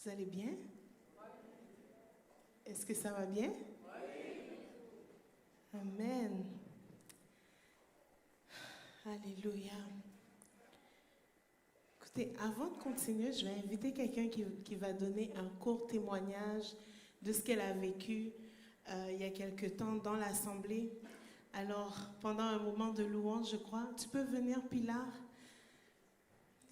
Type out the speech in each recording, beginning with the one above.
Vous allez bien? Est-ce que ça va bien? Amen. Alléluia. Écoutez, avant de continuer, je vais inviter quelqu'un qui va donner un court témoignage de ce qu'elle a vécu il y a quelque temps dans l'Assemblée. Alors, pendant un moment de louange, je crois, tu peux venir, Pilar?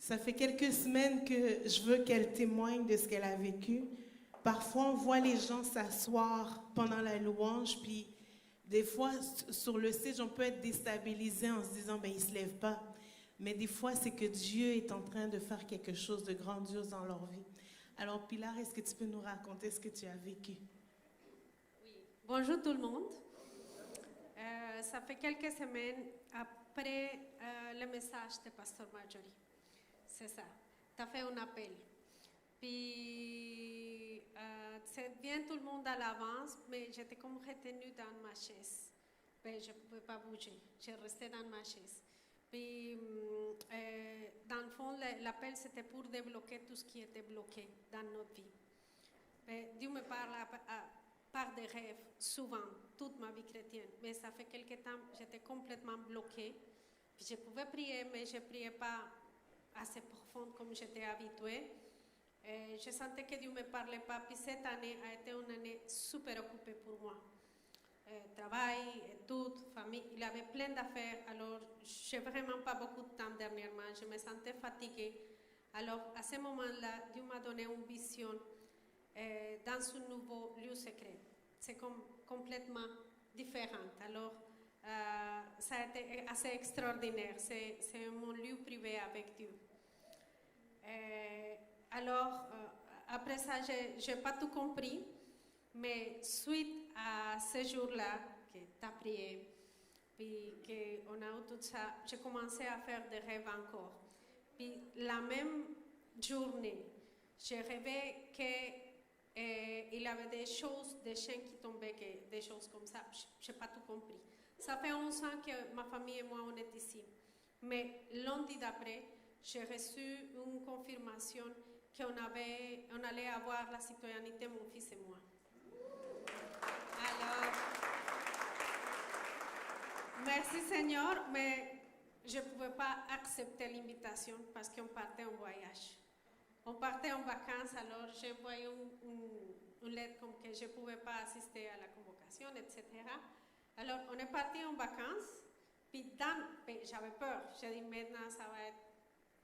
Ça fait quelques semaines que je veux qu'elle témoigne de ce qu'elle a vécu. Parfois, on voit les gens s'asseoir pendant la louange, puis des fois, sur le stage, on peut être déstabilisé en se disant, ben, il ne se lève pas. Mais des fois, c'est que Dieu est en train de faire quelque chose de grandiose dans leur vie. Alors, Pilar, est-ce que tu peux nous raconter ce que tu as vécu? Oui. Bonjour tout le monde. Ça fait quelques semaines après le message de Pasteur Marjorie. C'est ça. Tu as fait un appel. Puis, c'est bien tout le monde à l'avance, mais j'étais comme retenue dans ma chaise. Ben, je ne pouvais pas bouger. Je restais dans ma chaise. Puis, dans le fond, l'appel, c'était pour débloquer tout ce qui était bloqué dans notre vie. Ben, Dieu me parle par des rêves, souvent, toute ma vie chrétienne. Mais ça fait quelque temps, j'étais complètement bloquée. Puis je pouvais prier, mais je ne priais pas assez profond comme j'étais habituée. Je sentais que Dieu ne me parlait pas. Puis cette année a été une année super occupée pour moi. Travail, études, famille, il y avait plein d'affaires. Alors, je n'ai vraiment pas beaucoup de temps dernièrement. Je me sentais fatiguée. Alors, à ce moment-là, Dieu m'a donné une vision dans un nouveau lieu secret. C'est complètement différent. Alors, ça a été assez extraordinaire. C'est mon lieu privé avec Dieu. Alors, après ça, je n'ai pas tout compris, mais suite à ce jour-là, que tu as prié, puis qu'on a eu tout ça, j'ai commencé à faire des rêves encore. Puis la même journée, j'ai rêvé qu'il y avait des choses, des chaînes qui tombaient, des choses comme ça. Je n'ai pas tout compris. Ça fait 11 ans que ma famille et moi, on est ici. Mais lundi d'après, j'ai reçu une confirmation qu'on allait avoir la citoyenneté, mon fils et moi. Alors, merci Seigneur, mais je ne pouvais pas accepter l'invitation parce qu'on partait en voyage. On partait en vacances, alors j'ai envoyé une lettre comme que je ne pouvais pas assister à la convocation, etc. Alors, on est parti en vacances, puis j'avais peur. J'ai dit, maintenant, ça va être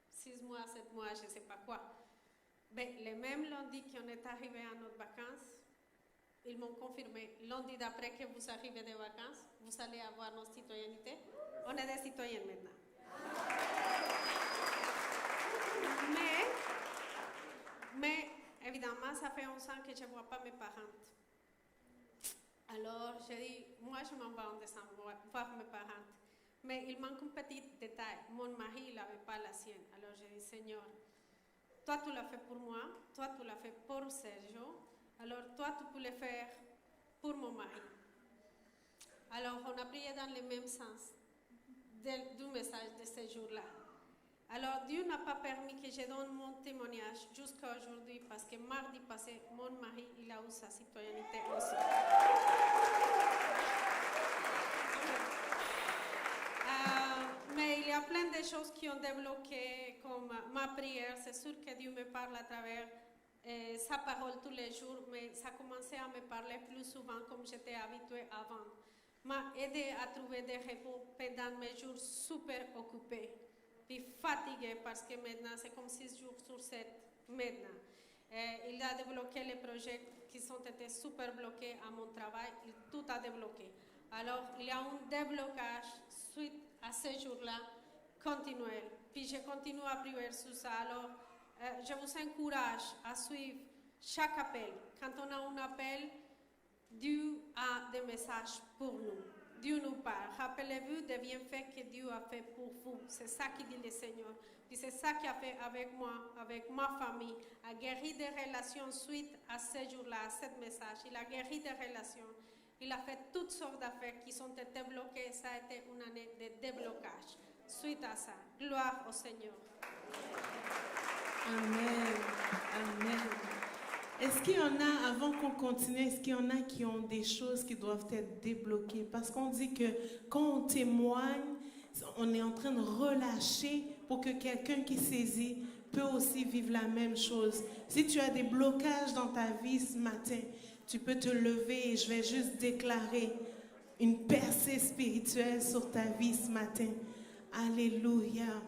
6 mois, 7 mois, je ne sais pas quoi. Mais le même lundi qu'on est arrivé à notre vacances, ils m'ont confirmé, lundi d'après que vous arrivez des vacances, vous allez avoir notre citoyenneté. On est des citoyens maintenant. Mais évidemment, ça fait 11 ans que je ne vois pas mes parents. Alors, j'ai dit, moi, je m'en vais en décembre voir mes parents. Mais il manque un petit détail. Mon mari, il n'avait pas la sienne. Alors, j'ai dit, Seigneur, toi, tu l'as fait pour moi. Toi, tu l'as fait pour Sergio. Alors, toi, tu peux le faire pour mon mari. Alors, on a prié dans le même sens du message de ce jour-là. Alors, Dieu n'a pas permis que je donne mon témoignage jusqu'à aujourd'hui parce que mardi passé, mon mari, il a eu sa citoyenneté aussi. Mais il y a plein de choses qui ont débloqué, comme ma prière. C'est sûr que Dieu me parle à travers sa parole tous les jours, mais ça a commencé à me parler plus souvent comme j'étais habituée avant. M'a aidé à trouver des repos pendant mes jours super occupés. Puis fatiguée parce que maintenant c'est comme 6 jours sur 7 maintenant. Il a débloqué les projets qui ont été super bloqués à mon travail, tout a débloqué. Alors il y a un déblocage suite à ce jour-là continuel. Puis je continue à prier sur ça. Alors je vous encourage à suivre chaque appel. Quand on a un appel, Dieu a des messages pour nous. Dieu nous parle. Rappelez-vous des bienfaits que Dieu a fait pour vous. C'est ça qui dit le Seigneur. Puis c'est ça qu'il a fait avec moi, avec ma famille. Il a guéri des relations suite à ce jour-là, à ce message. Il a guéri des relations. Il a fait toutes sortes d'affaires qui sont été bloquées. Ça a été une année de déblocage. Suite à ça, gloire au Seigneur. Amen. Amen. Est-ce qu'il y en a, avant qu'on continue, est-ce qu'il y en a qui ont des choses qui doivent être débloquées? Parce qu'on dit que quand on témoigne, on est en train de relâcher pour que quelqu'un qui saisit peut aussi vivre la même chose. Si tu as des blocages dans ta vie ce matin, tu peux te lever et je vais juste déclarer une percée spirituelle sur ta vie ce matin. Alléluia.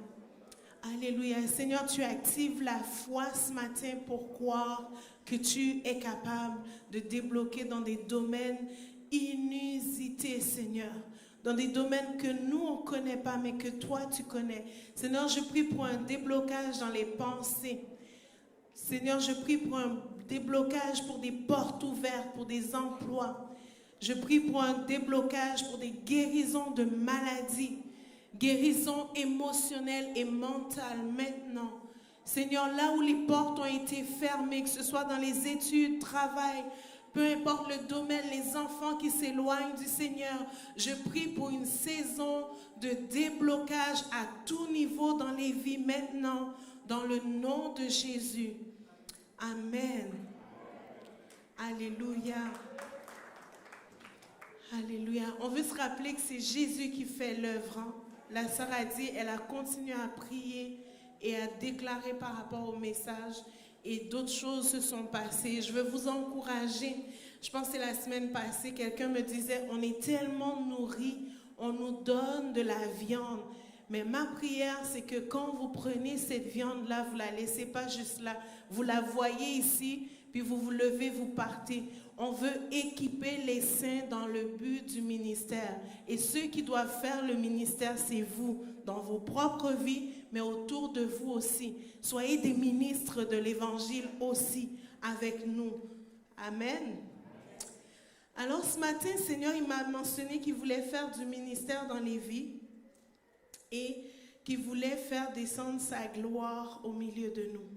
Alléluia. Seigneur, tu actives la foi ce matin pour croire que tu es capable de débloquer dans des domaines inusités, Seigneur. Dans des domaines que nous, on ne connaît pas, mais que toi, tu connais. Seigneur, je prie pour un déblocage dans les pensées. Seigneur, je prie pour un déblocage pour des portes ouvertes, pour des emplois. Je prie pour un déblocage pour des guérisons de maladies. Guérison émotionnelle et mentale maintenant. Seigneur, là où les portes ont été fermées, que ce soit dans les études, travail, peu importe le domaine, les enfants qui s'éloignent du Seigneur, je prie pour une saison de déblocage à tout niveau dans les vies maintenant, dans le nom de Jésus. Amen. Alléluia. Alléluia. On veut se rappeler que c'est Jésus qui fait l'œuvre. Hein? La sœur a dit, elle a continué à prier et à déclarer par rapport au message et d'autres choses se sont passées. Je veux vous encourager. Je pense que c'est la semaine passée, quelqu'un me disait, on est tellement nourris, on nous donne de la viande. Mais ma prière, c'est que quand vous prenez cette viande-là, vous ne la laissez pas juste là. Vous la voyez ici, puis vous vous levez, vous partez. On veut équiper les saints dans le but du ministère. Et ceux qui doivent faire le ministère, c'est vous, dans vos propres vies, mais autour de vous aussi. Soyez des ministres de l'Évangile aussi avec nous. Amen. Alors ce matin, Seigneur, il m'a mentionné qu'il voulait faire du ministère dans les vies et qu'il voulait faire descendre sa gloire au milieu de nous.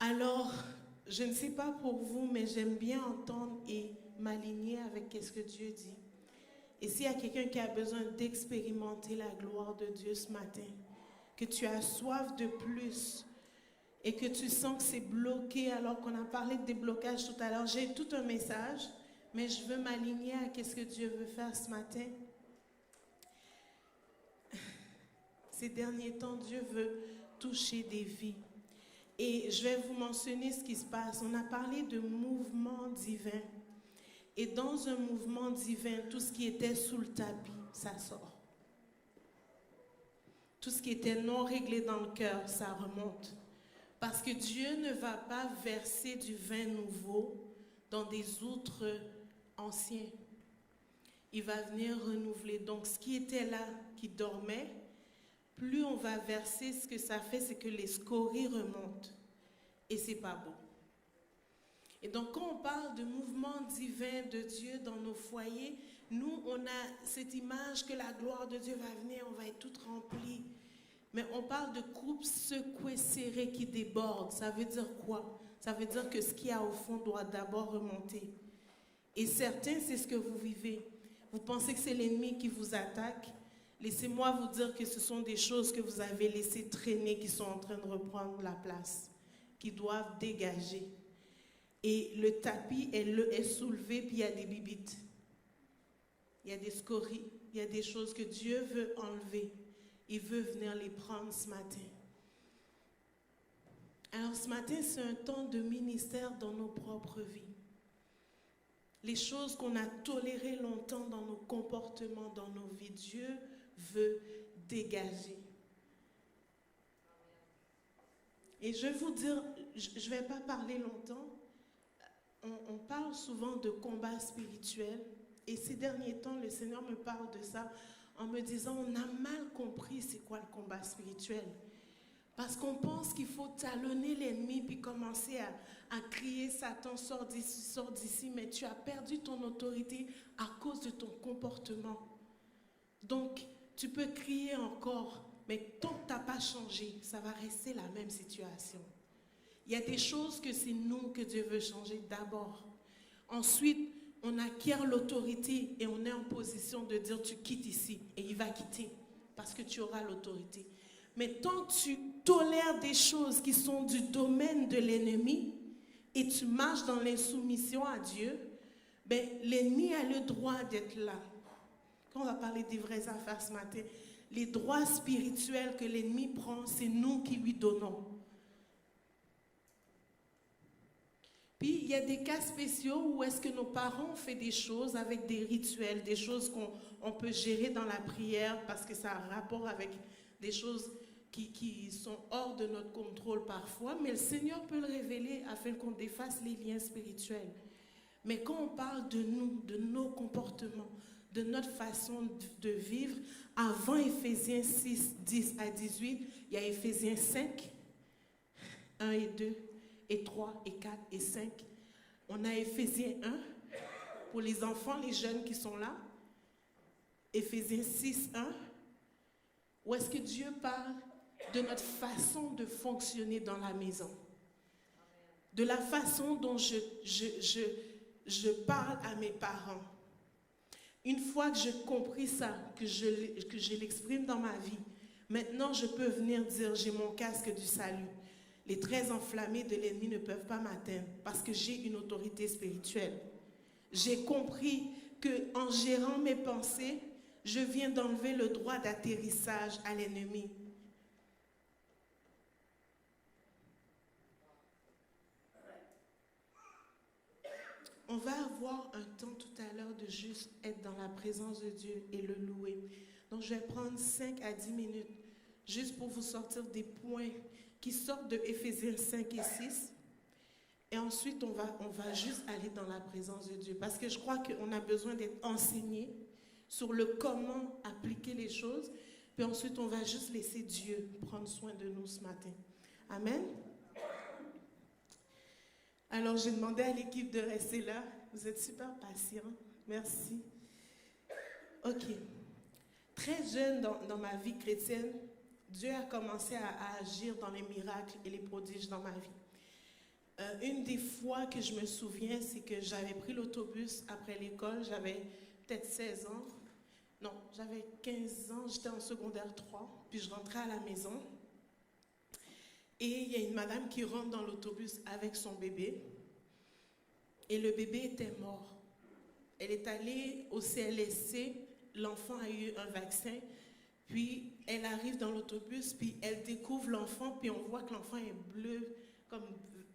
Alors, je ne sais pas pour vous, mais j'aime bien entendre et m'aligner avec ce que Dieu dit. Et s'il y a quelqu'un qui a besoin d'expérimenter la gloire de Dieu ce matin, que tu as soif de plus et que tu sens que c'est bloqué alors qu'on a parlé de déblocage tout à l'heure, j'ai tout un message, mais je veux m'aligner à ce que Dieu veut faire ce matin. Ces derniers temps, Dieu veut toucher des vies. Et je vais vous mentionner ce qui se passe. On a parlé de mouvement divin. Et dans un mouvement divin, tout ce qui était sous le tapis, ça sort. Tout ce qui était non réglé dans le cœur, ça remonte. Parce que Dieu ne va pas verser du vin nouveau dans des outres anciens. Il va venir renouveler. Donc, ce qui était là, qui dormait, plus on va verser, ce que ça fait, c'est que les scories remontent. Et c'est pas bon. Et donc, quand on parle de mouvement divin de Dieu dans nos foyers, nous, on a cette image que la gloire de Dieu va venir, on va être toute remplie. Mais on parle de coupes secouées, serrées qui débordent. Ça veut dire quoi? Ça veut dire que ce qu'il y a au fond doit d'abord remonter. Et certains, c'est ce que vous vivez. Vous pensez que c'est l'ennemi qui vous attaque? Laissez-moi vous dire que ce sont des choses que vous avez laissées traîner, qui sont en train de reprendre la place, qui doivent dégager. Et le tapis est soulevé, puis il y a des bibites. Il y a des scories, il y a des choses que Dieu veut enlever. Il veut venir les prendre ce matin. Alors ce matin, c'est un temps de ministère dans nos propres vies. Les choses qu'on a tolérées longtemps dans nos comportements, dans nos vies, Dieu veut dégager. Et je vais vous dire, je ne vais pas parler longtemps. On parle souvent de combat spirituel. Et ces derniers temps, le Seigneur me parle de ça en me disant, on a mal compris c'est quoi le combat spirituel. Parce qu'on pense qu'il faut talonner l'ennemi puis commencer à crier, Satan, sors d'ici, mais tu as perdu ton autorité à cause de ton comportement. Donc, tu peux crier encore, mais tant que tu n'as pas changé, ça va rester la même situation. Il y a des choses que c'est nous que Dieu veut changer d'abord. Ensuite, on acquiert l'autorité et on est en position de dire tu quittes ici et il va quitter parce que tu auras l'autorité. Mais tant que tu tolères des choses qui sont du domaine de l'ennemi, et tu marches dans l'insoumission à Dieu, ben, l'ennemi a le droit d'être là. Quand on va parler des vraies affaires ce matin, les droits spirituels que l'ennemi prend, c'est nous qui lui donnons. Puis, il y a des cas spéciaux où est-ce que nos parents ont fait des choses avec des rituels, des choses qu'on peut gérer dans la prière parce que ça a un rapport avec des choses qui sont hors de notre contrôle parfois, mais le Seigneur peut le révéler afin qu'on défasse les liens spirituels. Mais quand on parle de nous, de nos comportements, de notre façon de vivre, avant Éphésiens 6, 10 à 18, il y a Éphésiens 5, 1 et 2, et 3, et 4, et 5. On a Éphésiens 1, pour les enfants, les jeunes qui sont là. Éphésiens 6, 1, où est-ce que Dieu parle de notre façon de fonctionner dans la maison. De la façon dont je parle à mes parents. Une fois que j'ai compris ça, que je l'exprime dans ma vie, maintenant je peux venir dire, j'ai mon casque du salut. Les traits enflammés de l'ennemi ne peuvent pas m'atteindre parce que j'ai une autorité spirituelle. J'ai compris qu'en gérant mes pensées, je viens d'enlever le droit d'atterrissage à l'ennemi. On va avoir un temps tout à l'heure de juste être dans la présence de Dieu et le louer. Donc, je vais prendre 5 à 10 minutes juste pour vous sortir des points qui sortent de Éphésiens 5 et 6. Et ensuite, on va juste aller dans la présence de Dieu. Parce que je crois qu'on a besoin d'être enseigné sur le comment appliquer les choses. Puis ensuite, on va juste laisser Dieu prendre soin de nous ce matin. Amen. Alors, j'ai demandé à l'équipe de rester là. Vous êtes super patients. Merci. OK. Très jeune dans ma vie chrétienne, Dieu a commencé à agir dans les miracles et les prodiges dans ma vie. Une des fois que je me souviens, c'est que j'avais pris l'autobus après l'école. J'avais peut-être 16 ans. Non, j'avais 15 ans. J'étais en secondaire 3. Puis je rentrais à la maison. Et il y a une madame qui rentre dans l'autobus avec son bébé. Et le bébé était mort. Elle est allée au CLSC. L'enfant a eu un vaccin. Puis elle arrive dans l'autobus. Puis elle découvre l'enfant. Puis on voit que l'enfant est bleu, comme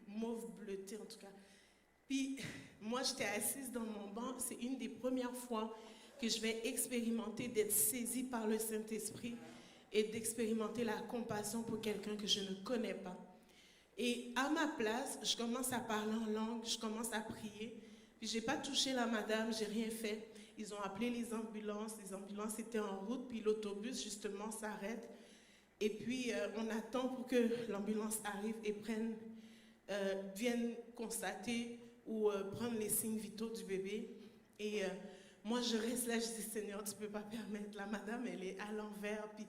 mauve bleuté en tout cas. Puis moi, j'étais assise dans mon banc. C'est une des premières fois que je vais expérimenter d'être saisie par le Saint-Esprit et d'expérimenter la compassion pour quelqu'un que je ne connais pas. Et à ma place, je commence à parler en langue, je commence à prier. Puis je n'ai pas touché la madame, je n'ai rien fait. Ils ont appelé les ambulances étaient en route, puis l'autobus justement s'arrête. Et puis on attend pour que l'ambulance arrive et vienne constater ou prendre les signes vitaux du bébé. Et moi, je reste là, je dis, Seigneur, tu ne peux pas permettre. La madame, elle est à l'envers, puis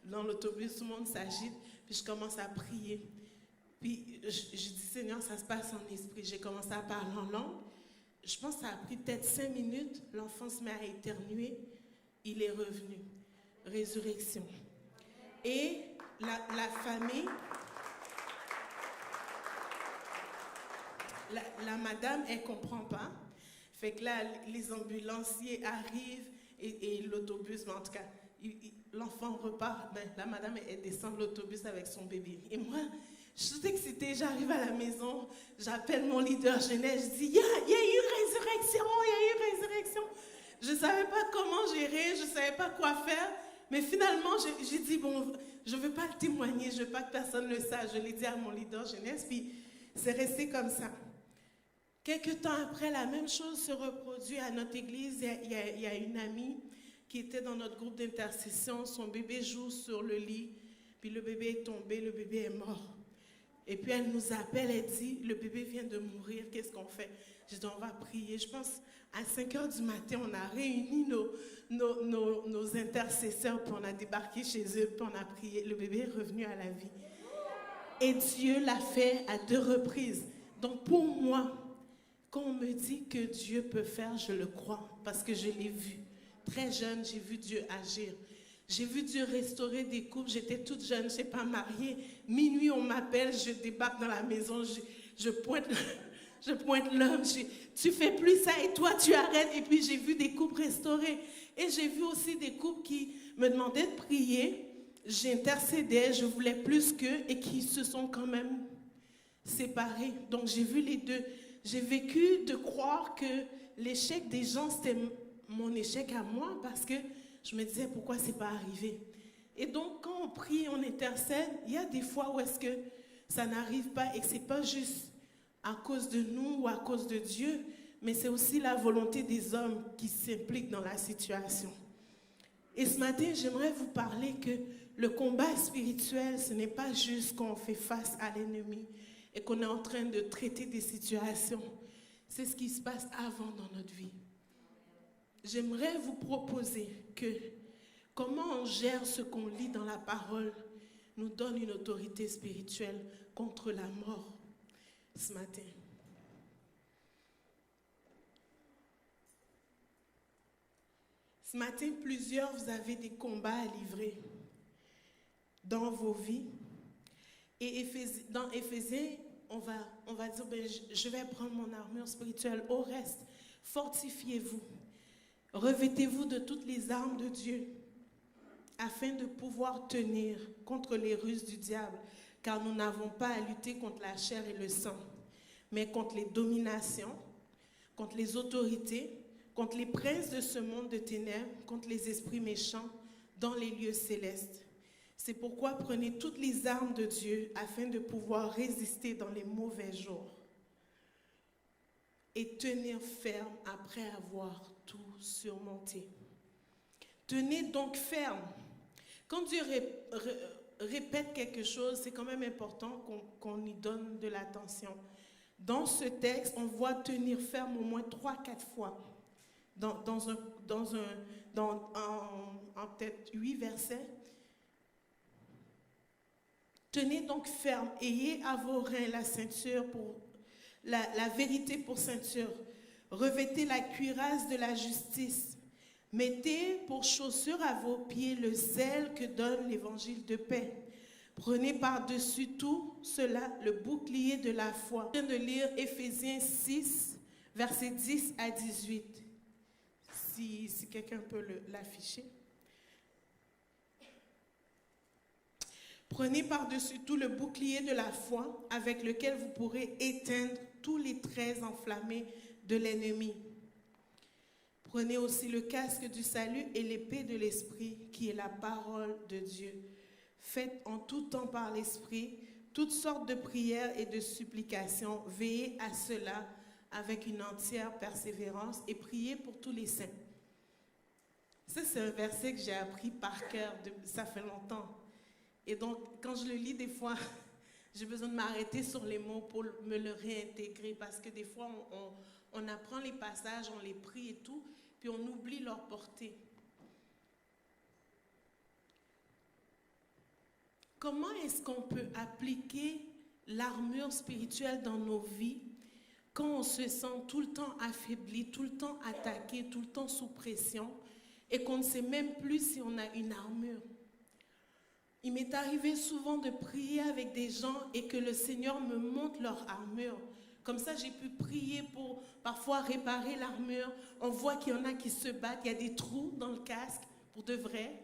dans l'autobus, tout le monde s'agite, puis je commence à prier. Puis je dis, Seigneur, ça se passe en esprit. J'ai commencé à parler en langue. Je pense que ça a pris peut-être 5 minutes. L'enfant se met à éternuer. Il est revenu. Résurrection. Et la famille, la madame, elle ne comprend pas. Fait que là, les ambulanciers arrivent et l'autobus, mais en tout cas, l'enfant repart. Ben, la madame, elle descend de l'autobus avec son bébé. Et moi, je suis toute excitée, j'arrive à la maison, j'appelle mon leader jeunesse, je dis, il y a eu résurrection, il y a eu résurrection. Je ne savais pas comment gérer, je ne savais pas quoi faire, mais finalement, j'ai dit, bon, je ne veux pas le témoigner, je ne veux pas que personne le sache. Je l'ai dit à mon leader jeunesse, puis c'est resté comme ça. Quelques temps après, la même chose se reproduit à notre église. Il y a une amie qui était dans notre groupe d'intercession. Son bébé joue sur le lit, puis le bébé est tombé, le bébé est mort. Et puis elle nous appelle, elle dit, le bébé vient de mourir, qu'est-ce qu'on fait? Je dis, on va prier. Je pense, à 5 heures du matin, on a réuni nos intercesseurs, puis on a débarqué chez eux, puis on a prié. Le bébé est revenu à la vie. Et Dieu l'a fait à 2 reprises. Donc pour moi, quand on me dit que Dieu peut faire, je le crois, parce que je l'ai vu. Très jeune, j'ai vu Dieu agir. J'ai vu Dieu restaurer des couples. J'étais toute jeune, je ne suis pas mariée. Minuit, on m'appelle, je débarque dans la maison, je pointe je pointe l'homme, tu fais plus ça et toi tu arrêtes. Et puis j'ai vu des couples restaurés. Et j'ai vu aussi des couples qui me demandaient de prier. J'intercédais, je voulais plus qu'eux et qui se sont quand même séparés. Donc j'ai vu les deux. J'ai vécu de croire que l'échec des gens, c'était mon échec à moi parce que je me disais pourquoi c'est pas arrivé. Et donc quand on prie, on intercède, il y a des fois où est-ce que ça n'arrive pas et que c'est pas juste à cause de nous ou à cause de Dieu, mais c'est aussi la volonté des hommes qui s'impliquent dans la situation. Et ce matin, j'aimerais vous parler que le combat spirituel, ce n'est pas juste quand on fait face à l'ennemi et qu'on est en train de traiter des situations. C'est ce qui se passe avant dans notre vie. J'aimerais vous proposer que comment on gère ce qu'on lit dans la parole nous donne une autorité spirituelle contre la mort ce matin. Ce matin, plusieurs, vous avez des combats à livrer dans vos vies. Et dans Éphésiens, on va dire, je vais prendre mon armure spirituelle. Au reste, fortifiez-vous. Revêtez-vous de toutes les armes de Dieu afin de pouvoir tenir contre les ruses du diable. Car nous n'avons pas à lutter contre la chair et le sang, mais contre les dominations, contre les autorités, contre les princes de ce monde de ténèbres, contre les esprits méchants dans les lieux célestes. C'est pourquoi prenez toutes les armes de Dieu afin de pouvoir résister dans les mauvais jours et tenir ferme après avoir tout surmonté. Tenez donc ferme. Quand Dieu répète quelque chose, c'est quand même important qu'on y donne de l'attention. Dans ce texte, on voit tenir ferme au moins 3-4 fois. En peut-être 8 versets. Tenez donc ferme, ayez à vos reins la ceinture la vérité pour ceinture. Revêtez la cuirasse de la justice. Mettez pour chaussure à vos pieds le zèle que donne l'évangile de paix. Prenez par-dessus tout cela le bouclier de la foi. Je viens de lire Éphésiens 6, versets 10 à 18. Si quelqu'un peut l'afficher. Prenez par-dessus tout le bouclier de la foi avec lequel vous pourrez éteindre tous les traits enflammés de l'ennemi. Prenez aussi le casque du salut et l'épée de l'esprit qui est la parole de Dieu. Faites en tout temps par l'esprit toutes sortes de prières et de supplications. Veillez à cela avec une entière persévérance et priez pour tous les saints. Ça, c'est un verset que j'ai appris par cœur, ça fait longtemps. Et donc, quand je le lis, des fois, j'ai besoin de m'arrêter sur les mots pour me le réintégrer. Parce que des fois, on apprend les passages, on les prie et tout, puis on oublie leur portée. Comment est-ce qu'on peut appliquer l'armure spirituelle dans nos vies quand on se sent tout le temps affaibli, tout le temps attaqué, tout le temps sous pression et qu'on ne sait même plus si on a une armure? Il m'est arrivé souvent de prier avec des gens et que le Seigneur me montre leur armure. Comme ça, j'ai pu prier pour parfois réparer l'armure. On voit qu'il y en a qui se battent, il y a des trous dans le casque, pour de vrai.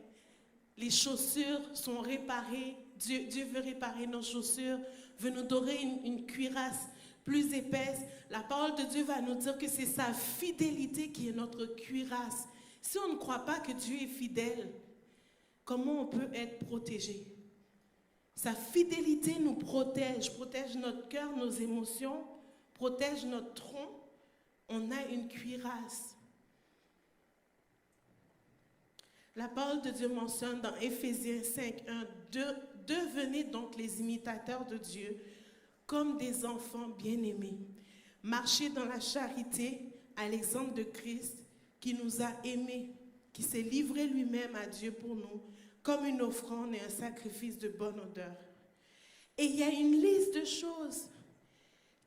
Les chaussures sont réparées. Dieu veut réparer nos chaussures, veut nous donner une cuirasse plus épaisse. La parole de Dieu va nous dire que c'est sa fidélité qui est notre cuirasse. Si on ne croit pas que Dieu est fidèle, comment on peut être protégé? Sa fidélité nous protège notre cœur, nos émotions, protège notre tronc. On a une cuirasse. La parole de Dieu mentionne dans Éphésiens 5, 1, devenez donc les imitateurs de Dieu comme des enfants bien-aimés. Marchez dans la charité à l'exemple de Christ qui nous a aimés, qui s'est livré lui-même à Dieu pour nous, comme une offrande et un sacrifice de bonne odeur. Et il y a une liste de choses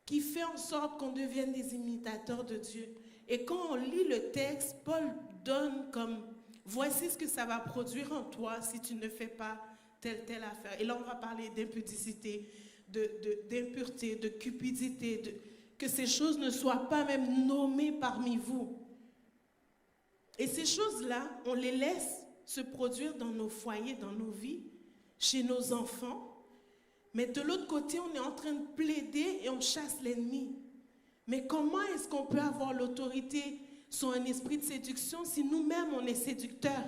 qui fait en sorte qu'on devienne des imitateurs de Dieu. Et quand on lit le texte, Paul donne comme, voici ce que ça va produire en toi si tu ne fais pas telle affaire. Et là, on va parler d'impudicité, d'impureté, de cupidité, que que ces choses ne soient pas même nommées parmi vous. Et ces choses-là, on les laisse se produire dans nos foyers, dans nos vies, chez nos enfants. Mais de l'autre côté, on est en train de plaider et on chasse l'ennemi. Mais comment est-ce qu'on peut avoir l'autorité sur un esprit de séduction si nous-mêmes, on est séducteurs?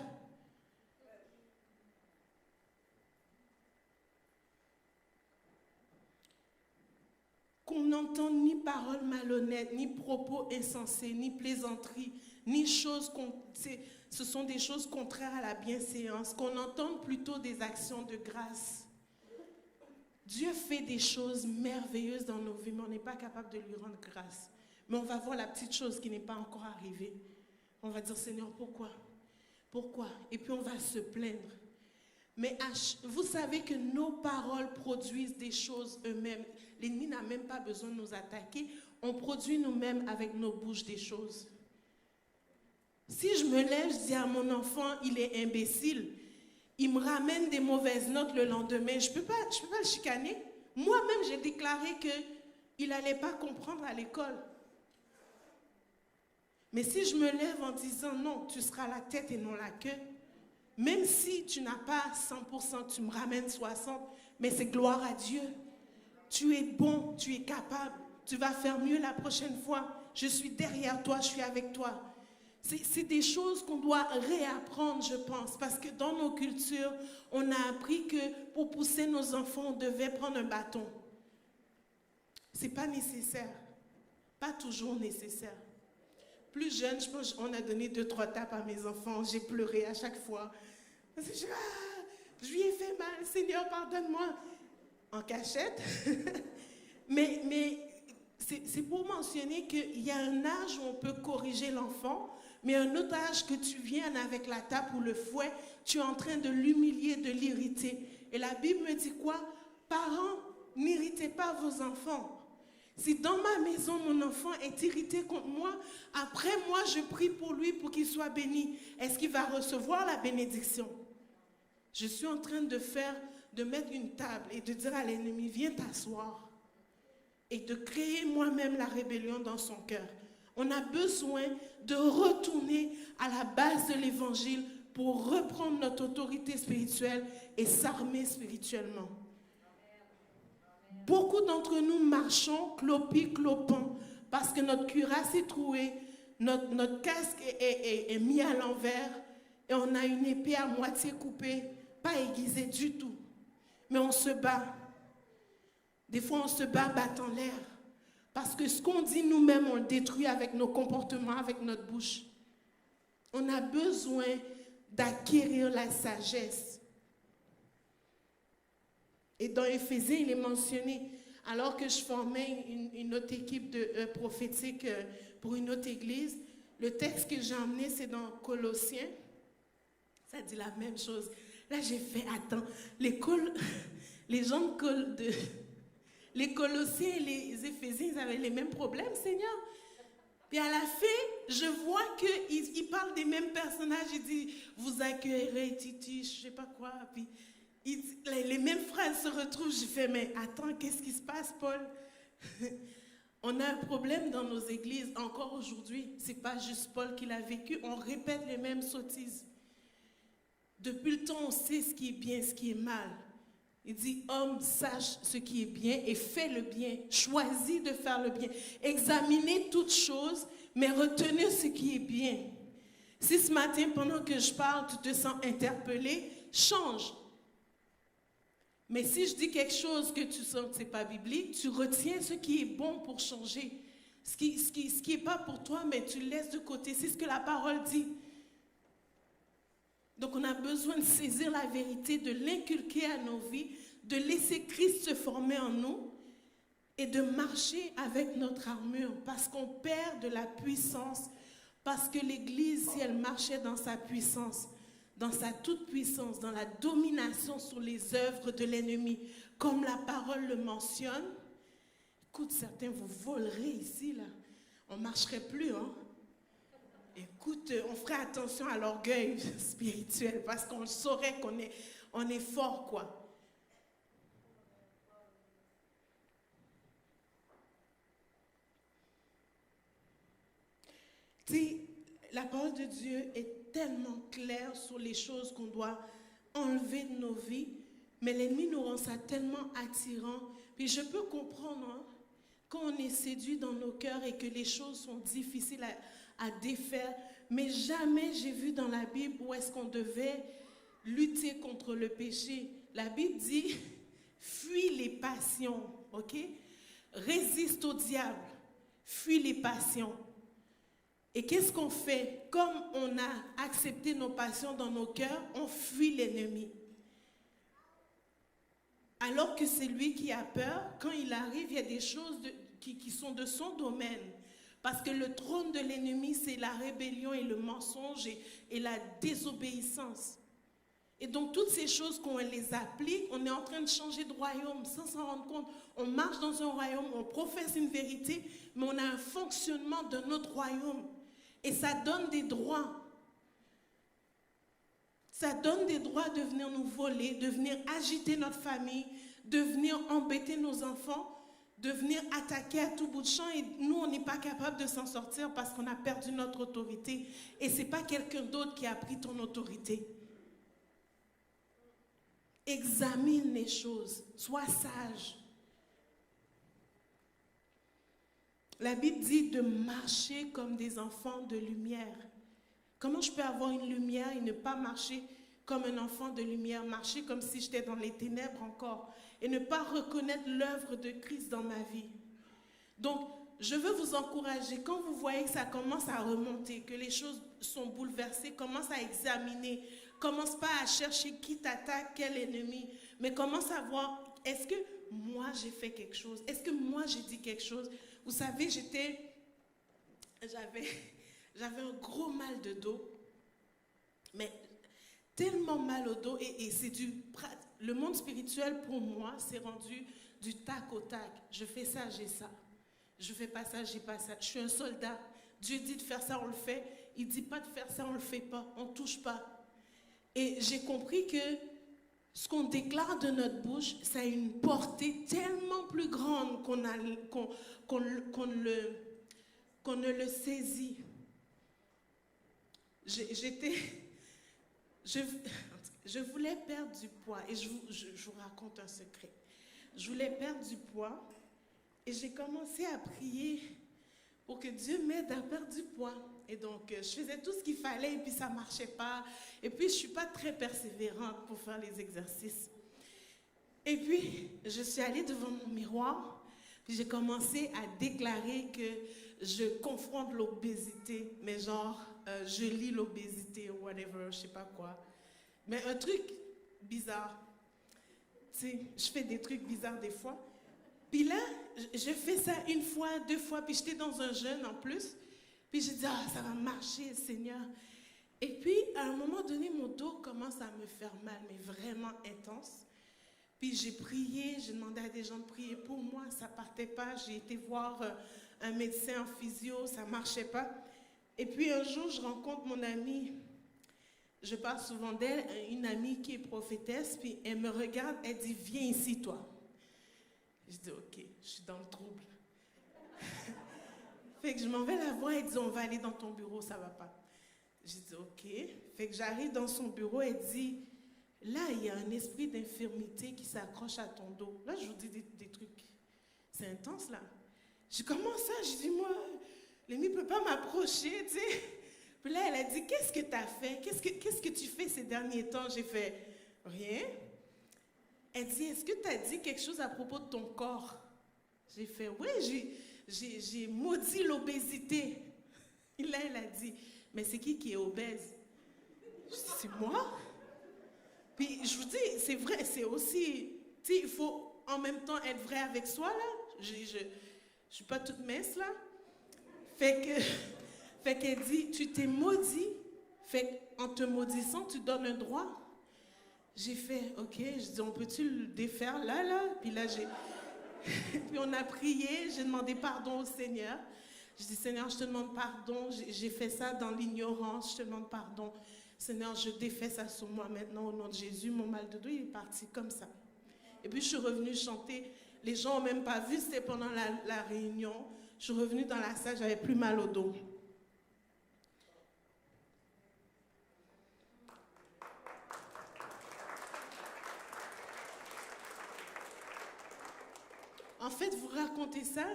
Qu'on n'entende ni paroles malhonnêtes, ni propos insensés, ni plaisanteries, ni choses, ce sont des choses contraires à la bienséance, qu'on entende plutôt des actions de grâce. Dieu fait des choses merveilleuses dans nos vies, mais on n'est pas capable de lui rendre grâce. Mais on va voir la petite chose qui n'est pas encore arrivée. On va dire, Seigneur, pourquoi? Pourquoi? Et puis on va se plaindre. Mais vous savez que nos paroles produisent des choses eux-mêmes. L'ennemi n'a même pas besoin de nous attaquer. On produit nous-mêmes avec nos bouches des choses. Si je me lève, je dis à mon enfant, il est imbécile. Il me ramène des mauvaises notes le lendemain. Je peux pas le chicaner. Moi-même, j'ai déclaré qu'il n'allait pas comprendre à l'école. Mais si je me lève en disant, non, tu seras la tête et non la queue, même si tu n'as pas 100%, tu me ramènes 60%, mais c'est gloire à Dieu. Tu es bon, tu es capable, tu vas faire mieux la prochaine fois. Je suis derrière toi, je suis avec toi. C'est des choses qu'on doit réapprendre, je pense, parce que dans nos cultures, on a appris que pour pousser nos enfants, on devait prendre un bâton. Ce n'est pas nécessaire, pas toujours nécessaire. Plus jeune, je pense qu'on a donné 2-3 tapes à mes enfants, j'ai pleuré à chaque fois. Parce que je lui ai fait mal, Seigneur, pardonne-moi. En cachette. mais c'est pour mentionner qu'il y a un âge où on peut corriger l'enfant, mais un autre âge que tu viens avec la tape ou le fouet, tu es en train de l'humilier, de l'irriter. Et la Bible me dit quoi? Parents, n'irritez pas vos enfants. Si dans ma maison, mon enfant est irrité contre moi, après moi, je prie pour lui pour qu'il soit béni. Est-ce qu'il va recevoir la bénédiction? Je suis en train de mettre une table et de dire à l'ennemi, viens t'asseoir. Et de créer moi-même la rébellion dans son cœur. On a besoin de retourner à la base de l'évangile pour reprendre notre autorité spirituelle et s'armer spirituellement. Beaucoup d'entre nous marchons clopant parce que notre cuirasse est trouée, notre casque est mis à l'envers et on a une épée à moitié coupée, pas aiguisée du tout. Mais on se bat. Des fois, on se bat battant l'air. Parce que ce qu'on dit nous-mêmes, on le détruit avec nos comportements, avec notre bouche. On a besoin d'acquérir la sagesse. Et dans Éphésiens, il est mentionné, alors que je formais une autre équipe prophétique pour une autre église, le texte que j'ai emmené, c'est dans Colossiens. Ça dit la même chose. Là, j'ai fait, attends, les Colossiens et les Éphésiens, ils avaient les mêmes problèmes, Seigneur. Puis à la fin, je vois qu'ils parlent des mêmes personnages. Il dit, vous accueillerez Titi, je ne sais pas quoi. Puis les mêmes phrases se retrouvent. Je fais, mais attends, qu'est-ce qui se passe, Paul? On a un problème dans nos églises, encore aujourd'hui. Ce n'est pas juste Paul qui l'a vécu. On répète les mêmes sottises. Depuis le temps, on sait ce qui est bien, ce qui est mal. Il dit, homme, sache ce qui est bien et fais le bien. Choisis de faire le bien. Examinez toutes choses, mais retenez ce qui est bien. Si ce matin, pendant que je parle, tu te sens interpellé, change. Mais si je dis quelque chose que tu sens que ce n'est pas biblique, tu retiens ce qui est bon pour changer. Ce qui n'est pas pour toi, mais tu le laisses de côté. C'est ce que la parole dit. Donc on a besoin de saisir la vérité, de l'inculquer à nos vies, de laisser Christ se former en nous et de marcher avec notre armure parce qu'on perd de la puissance, parce que l'Église, si elle marchait dans sa puissance, dans sa toute-puissance, dans la domination sur les œuvres de l'ennemi, comme la parole le mentionne, écoute, certains vous voleraient ici, là. On ne marcherait plus, hein? Écoute, on ferait attention à l'orgueil spirituel parce qu'on saurait qu'on est fort, quoi. Tu sais, la parole de Dieu est tellement claire sur les choses qu'on doit enlever de nos vies, mais l'ennemi nous rend ça tellement attirant. Puis je peux comprendre, hein, quand on est séduit dans nos cœurs et que les choses sont difficiles à défaire, mais jamais j'ai vu dans la Bible où est-ce qu'on devait lutter contre le péché. La Bible dit, fuis les passions, ok? Résiste au diable, fuis les passions. Et qu'est-ce qu'on fait? Comme on a accepté nos passions dans nos cœurs, on fuit l'ennemi. Alors que c'est lui qui a peur, quand il arrive, il y a des choses qui sont de son domaine. Parce que le trône de l'ennemi, c'est la rébellion et le mensonge et la désobéissance. Et donc, toutes ces choses, quand on les applique, on est en train de changer de royaume sans s'en rendre compte. On marche dans un royaume, on professe une vérité, mais on a un fonctionnement de notre royaume. Et ça donne des droits. Ça donne des droits de venir nous voler, de venir agiter notre famille, de venir embêter nos enfants, de venir attaquer à tout bout de champ. Et nous, on n'est pas capable de s'en sortir parce qu'on a perdu notre autorité. Et ce n'est pas quelqu'un d'autre qui a pris ton autorité. Examine les choses. Sois sage. La Bible dit de marcher comme des enfants de lumière. Comment je peux avoir une lumière et ne pas marcher comme un enfant de lumière, marcher comme si j'étais dans les ténèbres encore et ne pas reconnaître l'œuvre de Christ dans ma vie? Donc, je veux vous encourager, quand vous voyez que ça commence à remonter, que les choses sont bouleversées, commence à examiner, commence pas à chercher qui t'attaque, quel ennemi, mais commence à voir, est-ce que moi j'ai fait quelque chose? Est-ce que moi j'ai dit quelque chose? Vous savez, j'avais un gros mal de dos, mais tellement mal au dos, et c'est le monde spirituel pour moi, c'est rendu du tac au tac. Je fais ça, j'ai ça. Je fais pas ça, j'ai pas ça. Je suis un soldat. Dieu dit de faire ça, on le fait. Il dit pas de faire ça, on le fait pas. On touche pas. Et j'ai compris que ce qu'on déclare de notre bouche, ça a une portée tellement plus grande qu'on ne le saisit. Je voulais perdre du poids et je vous raconte un secret. Je voulais perdre du poids et j'ai commencé à prier pour que Dieu m'aide à perdre du poids. Et donc, je faisais tout ce qu'il fallait et puis ça ne marchait pas. Et puis, je ne suis pas très persévérante pour faire les exercices. Et puis, je suis allée devant mon miroir, puis j'ai commencé à déclarer que je confronte l'obésité, mais genre, je lis l'obésité ou whatever, je ne sais pas quoi. Mais un truc bizarre. Tu sais, je fais des trucs bizarres des fois. Puis là, je fais ça une fois, 2 fois, puis j'étais dans un jeûne en plus. Puis j'ai dit, ça va marcher, Seigneur. Et puis, à un moment donné, mon dos commence à me faire mal, mais vraiment intense. Puis j'ai prié, j'ai demandé à des gens de prier pour moi, ça ne partait pas. J'ai été voir un médecin en physio, ça ne marchait pas. Et puis un jour, je rencontre mon amie, je parle souvent d'elle, une amie qui est prophétesse, puis elle me regarde, elle dit, viens ici, toi. Je dis, ok, je suis dans le trouble. Fait que je m'en vais la voir, elle dit, on va aller dans ton bureau, ça va pas. J'ai dit, ok. Fait que j'arrive dans son bureau, elle dit, là, il y a un esprit d'infirmité qui s'accroche à ton dos. Là, je vous dis des trucs. C'est intense, là. J'ai commencé ça, je dis, moi, l'ennemi ne peut pas m'approcher, tu sais. Puis là, elle a dit, qu'est-ce que tu as fait? Qu'est-ce que tu fais ces derniers temps? J'ai fait, rien. Elle dit, est-ce que tu as dit quelque chose à propos de ton corps? J'ai fait, oui, j'ai maudit l'obésité. Et là, elle a dit, mais c'est qui est obèse? Je dis, c'est moi. Puis je vous dis, c'est vrai, c'est aussi, tu sais, il faut en même temps être vrai avec soi, là. Je suis pas toute mince, là. Fait qu'elle dit, tu t'es maudit. Fait qu'en te maudissant, tu donnes un droit. J'ai fait, ok, je dis, on peut-tu le défaire là? Puis là, puis on a prié, j'ai demandé pardon au Seigneur. Je dis, Seigneur, je te demande pardon, j'ai fait ça dans l'ignorance, je te demande pardon. Seigneur, je défais ça sur moi maintenant au nom de Jésus. Mon mal de dos, il est parti comme ça. Et puis je suis revenue chanter. Les gens n'ont même pas vu, c'était pendant la réunion. Je suis revenue dans la salle, j'avais plus mal au dos. En fait, vous racontez ça,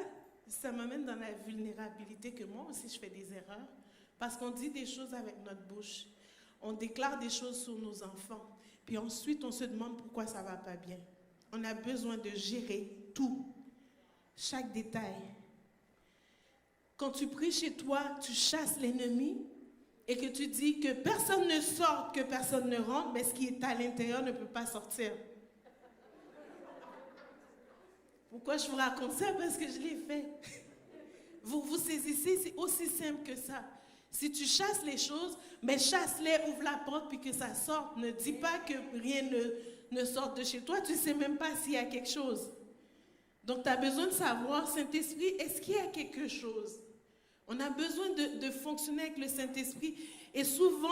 ça m'amène dans la vulnérabilité que moi aussi je fais des erreurs. Parce qu'on dit des choses avec notre bouche. On déclare des choses sur nos enfants. Puis ensuite, on se demande pourquoi ça ne va pas bien. On a besoin de gérer tout, chaque détail. Quand tu pries chez toi, tu chasses l'ennemi et que tu dis que personne ne sorte, que personne ne rentre, mais ce qui est à l'intérieur ne peut pas sortir. Pourquoi je vous raconte ça? Parce que je l'ai fait. Vous saisissez, c'est aussi simple que ça. Si tu chasses les choses, mais chasse-les, ouvre la porte puis que ça sorte. Ne dis pas que rien ne sorte de chez toi. Tu ne sais même pas s'il y a quelque chose. Donc, tu as besoin de savoir, Saint-Esprit, est-ce qu'il y a quelque chose? On a besoin de fonctionner avec le Saint-Esprit. Et souvent,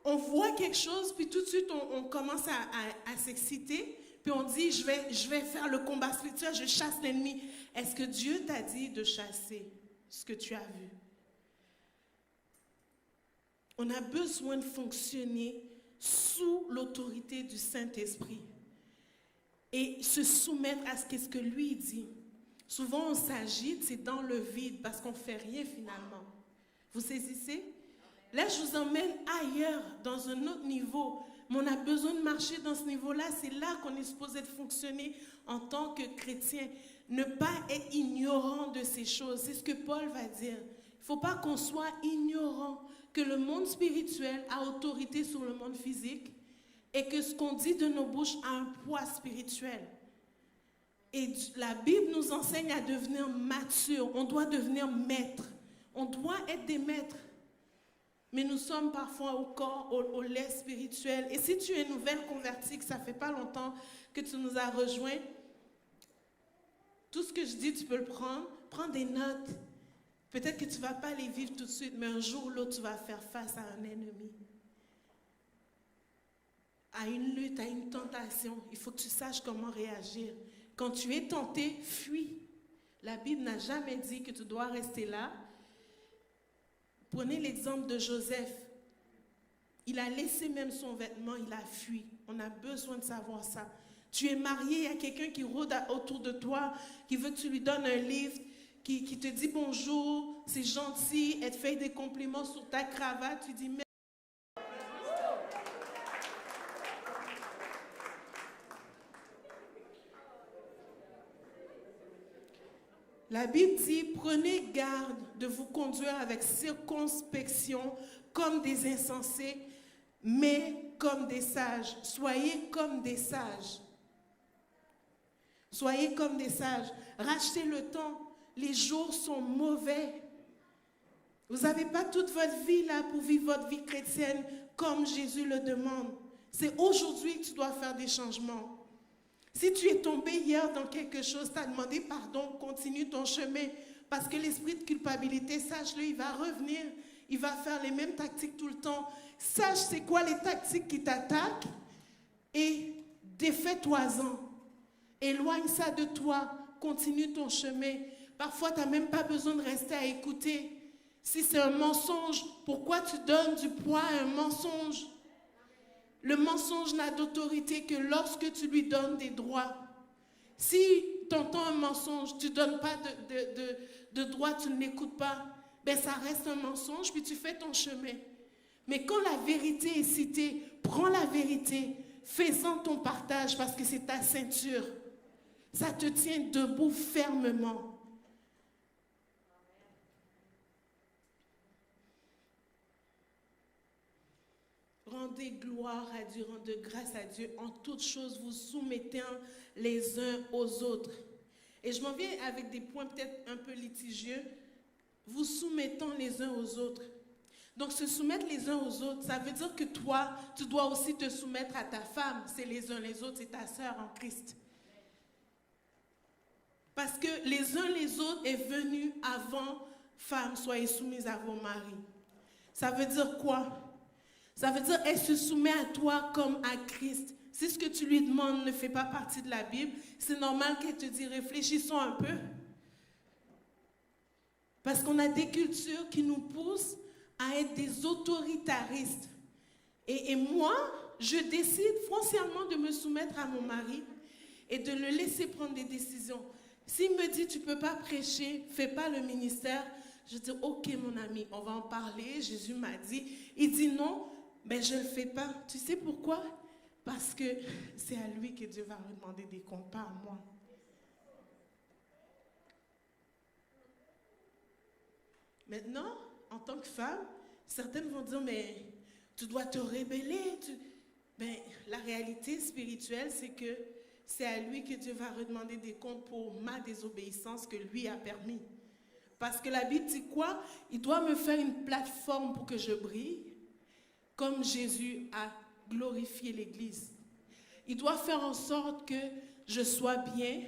on voit quelque chose, puis tout de suite, on commence à s'exciter. Puis on dit, je vais faire le combat spirituel, je chasse l'ennemi. Est-ce que Dieu t'a dit de chasser ce que tu as vu? On a besoin de fonctionner sous l'autorité du Saint-Esprit et se soumettre à ce que lui dit. Souvent, on s'agite, c'est dans le vide parce qu'on ne fait rien finalement. Vous saisissez? Là, je vous emmène ailleurs, dans un autre niveau. Mais on a besoin de marcher dans ce niveau-là. C'est là qu'on est supposé de fonctionner en tant que chrétien. Ne pas être ignorant de ces choses. C'est ce que Paul va dire. Il ne faut pas qu'on soit ignorant que le monde spirituel a autorité sur le monde physique et que ce qu'on dit de nos bouches a un poids spirituel. Et la Bible nous enseigne à devenir mature. On doit devenir maître. On doit être des maîtres. Mais nous sommes parfois au corps, au lait spirituel. Et si tu es nouvelle convertie, que ça ne fait pas longtemps que tu nous as rejoints, tout ce que je dis, tu peux le prendre. Prends des notes. Peut-être que tu ne vas pas les vivre tout de suite, mais un jour ou l'autre, tu vas faire face à un ennemi. À une lutte, à une tentation. Il faut que tu saches comment réagir. Quand tu es tenté, fuis. La Bible n'a jamais dit que tu dois rester là. Prenez l'exemple de Joseph. Il a laissé même son vêtement, il a fui. On a besoin de savoir ça. Tu es marié, il y a quelqu'un qui rôde autour de toi, qui veut que tu lui donnes un livre, qui te dit bonjour, c'est gentil, elle te fait des compliments sur ta cravate, tu dis merci. La Bible dit, prenez garde de vous conduire avec circonspection comme des insensés, mais comme des sages. Soyez comme des sages. Soyez comme des sages. Rachetez le temps. Les jours sont mauvais. Vous n'avez pas toute votre vie là pour vivre votre vie chrétienne comme Jésus le demande. C'est aujourd'hui que tu dois faire des changements. Si tu es tombé hier dans quelque chose, tu as demandé pardon, continue ton chemin. Parce que l'esprit de culpabilité, sache-le, il va revenir. Il va faire les mêmes tactiques tout le temps. Sache c'est quoi les tactiques qui t'attaquent et défais-toi-en. Éloigne ça de toi. Continue ton chemin. Parfois, tu n'as même pas besoin de rester à écouter. Si c'est un mensonge, pourquoi tu donnes du poids à un mensonge? Le mensonge n'a d'autorité que lorsque tu lui donnes des droits. Si tu entends un mensonge, tu ne donnes pas de droits, tu ne l'écoutes pas, ben ça reste un mensonge, puis tu fais ton chemin. Mais quand la vérité est citée, prends la vérité, fais-en ton partage parce que c'est ta ceinture. Ça te tient debout fermement. Rendez gloire à Dieu, rendez grâce à Dieu. En toutes choses, vous soumettez les uns aux autres. Et je m'en viens avec des points peut-être un peu litigieux. Vous soumettant les uns aux autres. Donc, se soumettre les uns aux autres, ça veut dire que toi, tu dois aussi te soumettre à ta femme. C'est les uns les autres, c'est ta sœur en Christ. Parce que les uns les autres est venu avant, femmes, soyez soumises à vos maris. Ça veut dire quoi? Ça veut dire elle se soumet à toi comme à Christ. Si ce que tu lui demandes ne fait pas partie de la Bible, c'est normal qu'elle te dise réfléchissons un peu. Parce qu'on a des cultures qui nous poussent à être des autoritaristes. Et moi, je décide foncièrement de me soumettre à mon mari et de le laisser prendre des décisions. S'il me dit, tu ne peux pas prêcher, fais pas le ministère, je dis, ok mon ami, on va en parler. Jésus m'a dit, il dit non, ben je ne le fais pas. Tu sais pourquoi? Parce que c'est à lui que Dieu va demander des comptes, pas à moi. Maintenant, en tant que femme, certaines vont dire, mais tu dois te rebeller. Ben, la réalité spirituelle, c'est que c'est à lui que Dieu va redemander des comptes pour ma désobéissance que lui a permis. Parce que la Bible dit quoi? Il doit me faire une plateforme pour que je brille, comme Jésus a glorifié l'Église. Il doit faire en sorte que je sois bien,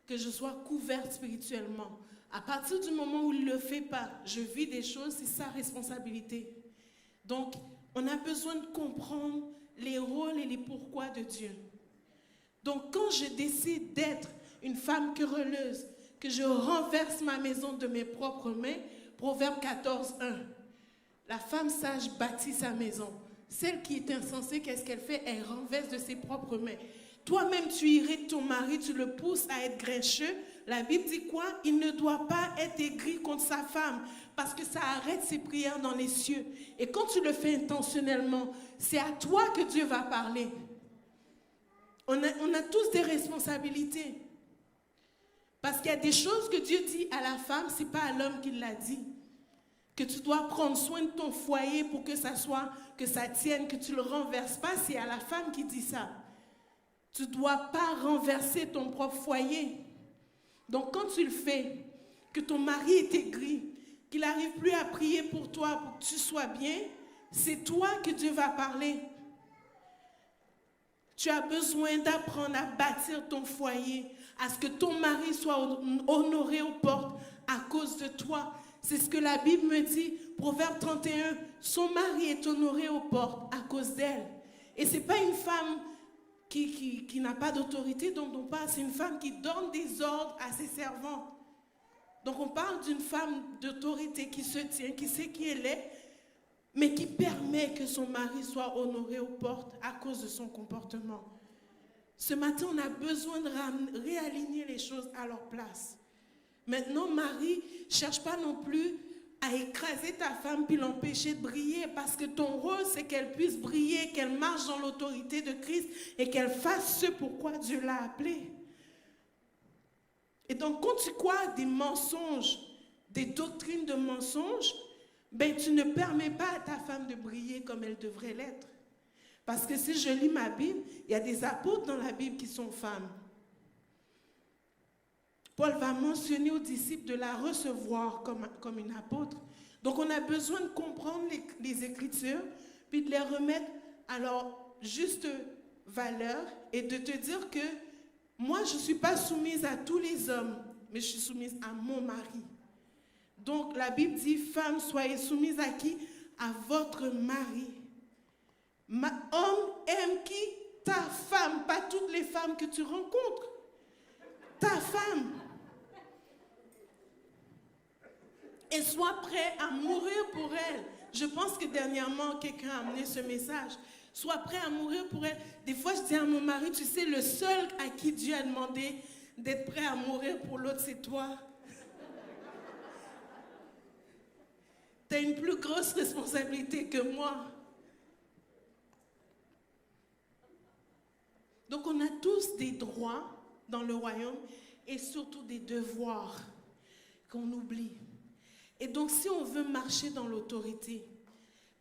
que je sois couverte spirituellement. À partir du moment où il ne le fait pas, je vis des choses, c'est sa responsabilité. Donc, on a besoin de comprendre les rôles et les pourquoi de Dieu. Donc, quand je décide d'être une femme querelleuse, que je renverse ma maison de mes propres mains, Proverbe 14, 1. La femme sage bâtit sa maison. Celle qui est insensée, qu'est-ce qu'elle fait? Elle renverse de ses propres mains. Toi-même, tu irrites ton mari, tu le pousses à être grincheux. La Bible dit quoi? Il ne doit pas être aigri contre sa femme parce que ça arrête ses prières dans les cieux. Et quand tu le fais intentionnellement, c'est à toi que Dieu va parler. On a tous des responsabilités. Parce qu'il y a des choses que Dieu dit à la femme, ce n'est pas à l'homme qui l'a dit. Que tu dois prendre soin de ton foyer pour que ça tienne, que tu ne le renverses pas, c'est à la femme qui dit ça. Tu ne dois pas renverser ton propre foyer. Donc quand tu le fais, que ton mari est aigri, qu'il n'arrive plus à prier pour toi, pour que tu sois bien, c'est toi que Dieu va parler. Tu as besoin d'apprendre à bâtir ton foyer, à ce que ton mari soit honoré aux portes à cause de toi. C'est ce que la Bible me dit, Proverbe 31, son mari est honoré aux portes à cause d'elle. Et ce n'est pas une femme qui n'a pas d'autorité dont on parle, c'est une femme qui donne des ordres à ses servants. Donc on parle d'une femme d'autorité qui se tient, qui sait qui elle est, mais qui permet que son mari soit honoré aux portes à cause de son comportement. Ce matin, on a besoin de réaligner les choses à leur place. Maintenant, Marie, ne cherche pas non plus à écraser ta femme puis l'empêcher de briller, parce que ton rôle, c'est qu'elle puisse briller, qu'elle marche dans l'autorité de Christ et qu'elle fasse ce pourquoi Dieu l'a appelée. Et donc, quand tu crois des mensonges, des doctrines de mensonges, ben, tu ne permets pas à ta femme de briller comme elle devrait l'être. Parce que si je lis ma Bible, il y a des apôtres dans la Bible qui sont femmes. Paul va mentionner aux disciples de la recevoir comme une apôtre. Donc on a besoin de comprendre les Écritures, puis de les remettre à leur juste valeur et de te dire que moi, je ne suis pas soumise à tous les hommes, mais je suis soumise à mon mari. Donc la Bible dit, femmes, soyez soumises à qui? À votre mari. Homme, aime qui? Ta femme, pas toutes les femmes que tu rencontres. Ta femme. Et sois prêt à mourir pour elle. Je pense que dernièrement, quelqu'un a amené ce message. Sois prêt à mourir pour elle. Des fois, je dis à mon mari, tu sais, le seul à qui Dieu a demandé d'être prêt à mourir pour l'autre, c'est toi. Tu as une plus grosse responsabilité que moi. Donc, on a tous des droits dans le royaume et surtout des devoirs qu'on oublie. Et donc, si on veut marcher dans l'autorité,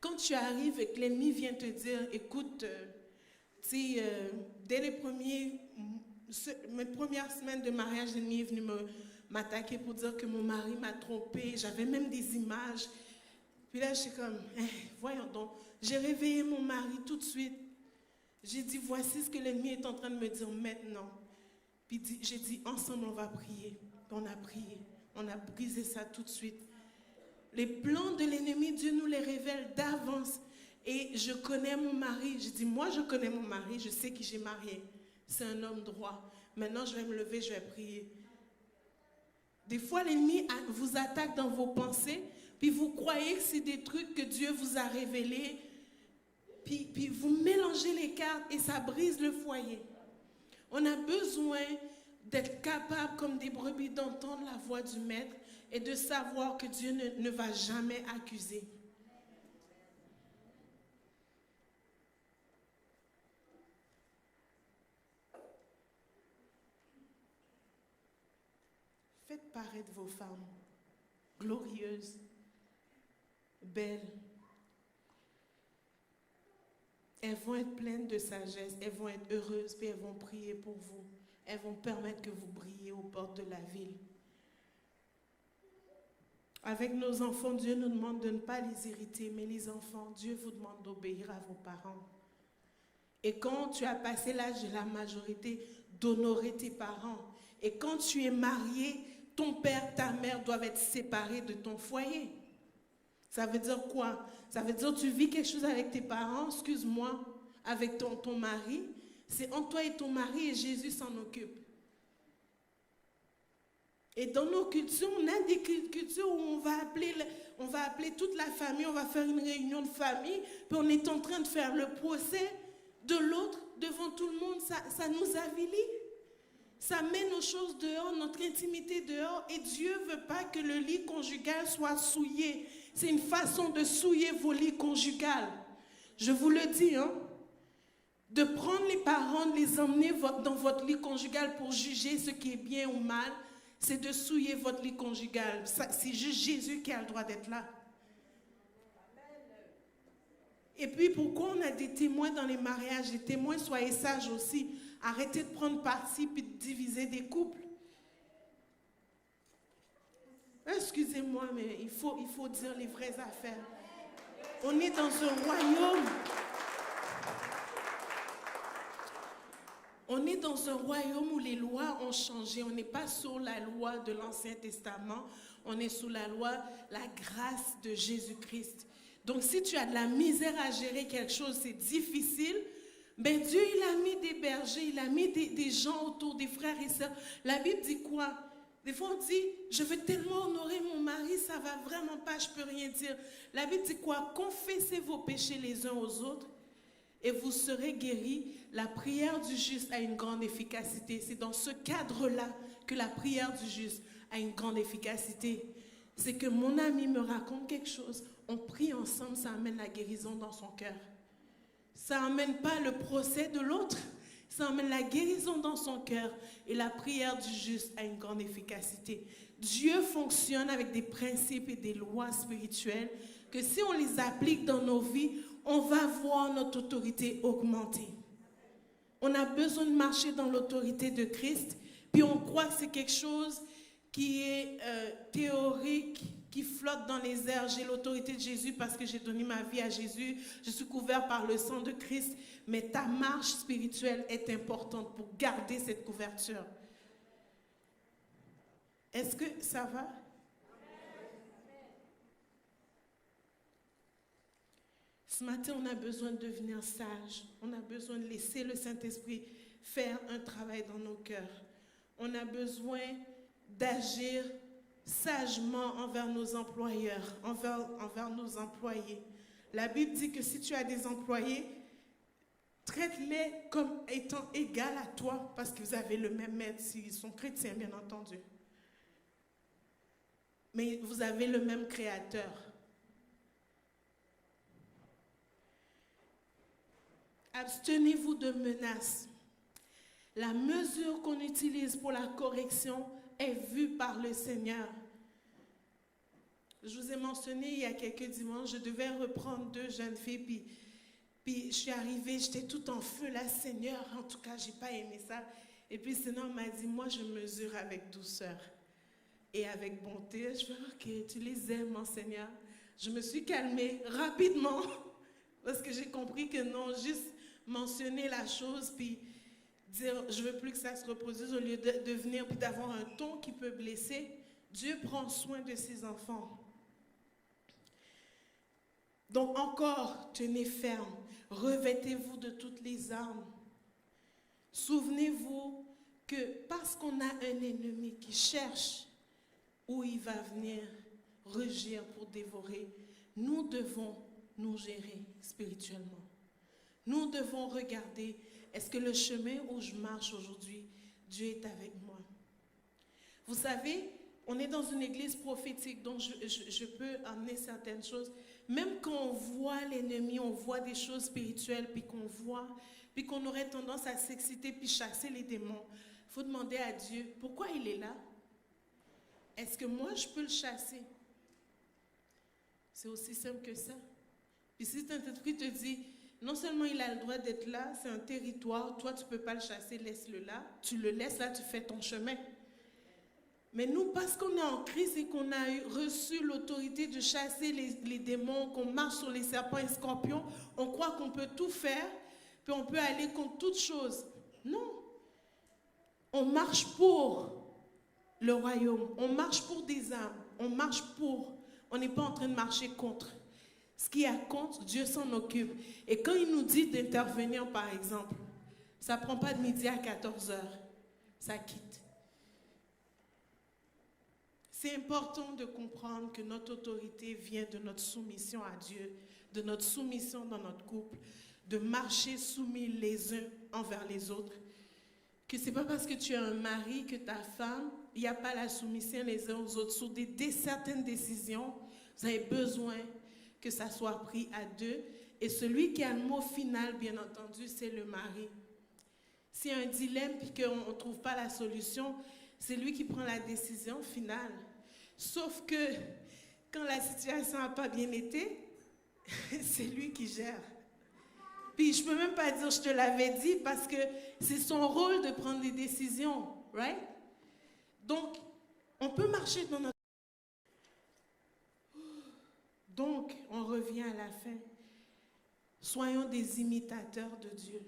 quand tu arrives et que l'ennemi vient te dire, écoute, dès mes premières semaines de mariage, l'ennemi est venu m'attaquer pour dire que mon mari m'a trompée. J'avais même des images. Puis là, je suis comme, voyons donc. J'ai réveillé mon mari tout de suite. J'ai dit, voici ce que l'ennemi est en train de me dire maintenant. Puis j'ai dit, ensemble, on va prier. Puis on a prié. On a brisé ça tout de suite. Les plans de l'ennemi, Dieu nous les révèle d'avance. Et je connais mon mari. J'ai dit, moi, je connais mon mari. Je sais qui j'ai marié. C'est un homme droit. Maintenant, je vais me lever, je vais prier. Des fois, l'ennemi vous attaque dans vos pensées. Puis vous croyez que c'est des trucs que Dieu vous a révélés. Puis vous mélangez les cartes et ça brise le foyer. On a besoin d'être capable comme des brebis d'entendre la voix du Maître et de savoir que Dieu ne va jamais accuser. Faites paraître vos femmes glorieuses, belles. Elles vont être pleines de sagesse, elles vont être heureuses, puis elles vont prier pour vous. Elles vont permettre que vous brillez aux portes de la ville. Avec nos enfants, Dieu nous demande de ne pas les irriter, mais les enfants, Dieu vous demande d'obéir à vos parents. Et quand tu as passé l'âge de la majorité, d'honorer tes parents. Et quand tu es marié, ton père, ta mère doivent être séparés de ton foyer. Ça veut dire quoi? Ça veut dire que tu vis quelque chose avec tes parents, excuse-moi, avec ton mari. C'est entre toi et ton mari et Jésus s'en occupe. Et dans nos cultures, on a des cultures où on va appeler toute la famille, on va faire une réunion de famille, puis on est en train de faire le procès de l'autre devant tout le monde. Ça nous avilit. Ça met nos choses dehors, notre intimité dehors. Et Dieu ne veut pas que le lit conjugal soit souillé. C'est une façon de souiller vos lits conjugales. Je vous le dis, hein. De prendre les parents, de les emmener dans votre lit conjugal pour juger ce qui est bien ou mal, c'est de souiller votre lit conjugal. C'est juste Jésus qui a le droit d'être là. Et puis pourquoi on a des témoins dans les mariages? Les témoins, soyez sages aussi. Arrêtez de prendre parti puis de diviser des couples. Excusez-moi, mais il faut dire les vraies affaires. On est dans un royaume. On est dans un royaume où les lois ont changé. On n'est pas sous la loi de l'Ancien Testament. On est sous la loi, la grâce de Jésus-Christ. Donc, si tu as de la misère à gérer quelque chose, c'est difficile, ben Dieu, il a mis des bergers, il a mis des gens autour, des frères et sœurs. La Bible dit quoi? Des fois, on dit, je veux tellement honorer mon mari, ça va vraiment pas, je peux rien dire. La Bible dit quoi? Confessez vos péchés les uns aux autres et vous serez guéris. La prière du juste a une grande efficacité. C'est dans ce cadre-là que la prière du juste a une grande efficacité. C'est que mon ami me raconte quelque chose, on prie ensemble, ça amène la guérison dans son cœur. Ça n'amène pas le procès de l'autre, ça amène la guérison dans son cœur. Et la prière du juste a une grande efficacité. Dieu fonctionne avec des principes et des lois spirituelles que si on les applique dans nos vies, on va voir notre autorité augmenter. On a besoin de marcher dans l'autorité de Christ, puis on croit que c'est quelque chose qui est théorique, qui flotte dans les airs. J'ai l'autorité de Jésus parce que j'ai donné ma vie à Jésus. Je suis couvert par le sang de Christ. Mais ta marche spirituelle est importante pour garder cette couverture. Est-ce que ça va? Ce matin, on a besoin de devenir sage. On a besoin de laisser le Saint-Esprit faire un travail dans nos cœurs. On a besoin d'agir sagement envers nos employeurs, envers nos employés. La Bible dit que si tu as des employés, traite-les comme étant égaux à toi, parce que vous avez le même maître, s'ils sont chrétiens, bien entendu. Mais vous avez le même créateur. Abstenez-vous de menaces. La mesure qu'on utilise pour la correction est vue par le Seigneur. Je vous ai mentionné il y a quelques dimanches, je devais reprendre 2 jeunes filles, puis je suis arrivée, j'étais tout en feu là, Seigneur, en tout cas, j'ai pas aimé ça. Et puis le Seigneur m'a dit, moi je mesure avec douceur et avec bonté. Je fais, ok, tu les aimes, mon Seigneur. Je me suis calmée rapidement parce que j'ai compris que non, juste mentionner la chose, puis dire, je veux plus que ça se reproduise au lieu de venir puis d'avoir un ton qui peut blesser. Dieu prend soin de ses enfants. Donc encore, tenez ferme, revêtez-vous de toutes les armes. Souvenez-vous que parce qu'on a un ennemi qui cherche où il va venir rugir pour dévorer, nous devons nous gérer spirituellement. Nous devons regarder, est-ce que le chemin où je marche aujourd'hui, Dieu est avec moi. Vous savez, on est dans une église prophétique, donc je peux amener certaines choses. Même quand on voit l'ennemi, on voit des choses spirituelles, puis qu'on aurait tendance à s'exciter, puis chasser les démons. Il faut demander à Dieu, pourquoi il est là? Est-ce que moi, je peux le chasser? C'est aussi simple que ça. Puis si Saint-Esprit te dit, non seulement il a le droit d'être là, c'est un territoire, toi, tu ne peux pas le chasser, laisse-le là. Tu le laisses là, tu fais ton chemin. Mais nous, parce qu'on est en Christ et qu'on a reçu l'autorité de chasser les démons, qu'on marche sur les serpents et scorpions, on croit qu'on peut tout faire, puis on peut aller contre toute chose. Non. On marche pour le royaume. On marche pour des âmes. On marche pour. On n'est pas en train de marcher contre. Ce qui est contre, Dieu s'en occupe. Et quand il nous dit d'intervenir, par exemple, ça ne prend pas de midi à 14h. Ça quitte. C'est important de comprendre que notre autorité vient de notre soumission à Dieu, de notre soumission dans notre couple, de marcher soumis les uns envers les autres. Que ce n'est pas parce que tu as un mari, que ta femme, il n'y a pas la soumission les uns aux autres. Sur certaines décisions, vous avez besoin que ça soit pris à deux. Et celui qui a le mot final, bien entendu, c'est le mari. S'il y a un dilemme et qu'on ne trouve pas la solution, c'est lui qui prend la décision finale. Sauf que quand la situation n'a pas bien été, c'est lui qui gère. Puis je ne peux même pas dire je te l'avais dit parce que c'est son rôle de prendre des décisions, right? Donc, on peut marcher dans notre... Donc, on revient à la fin. Soyons des imitateurs de Dieu.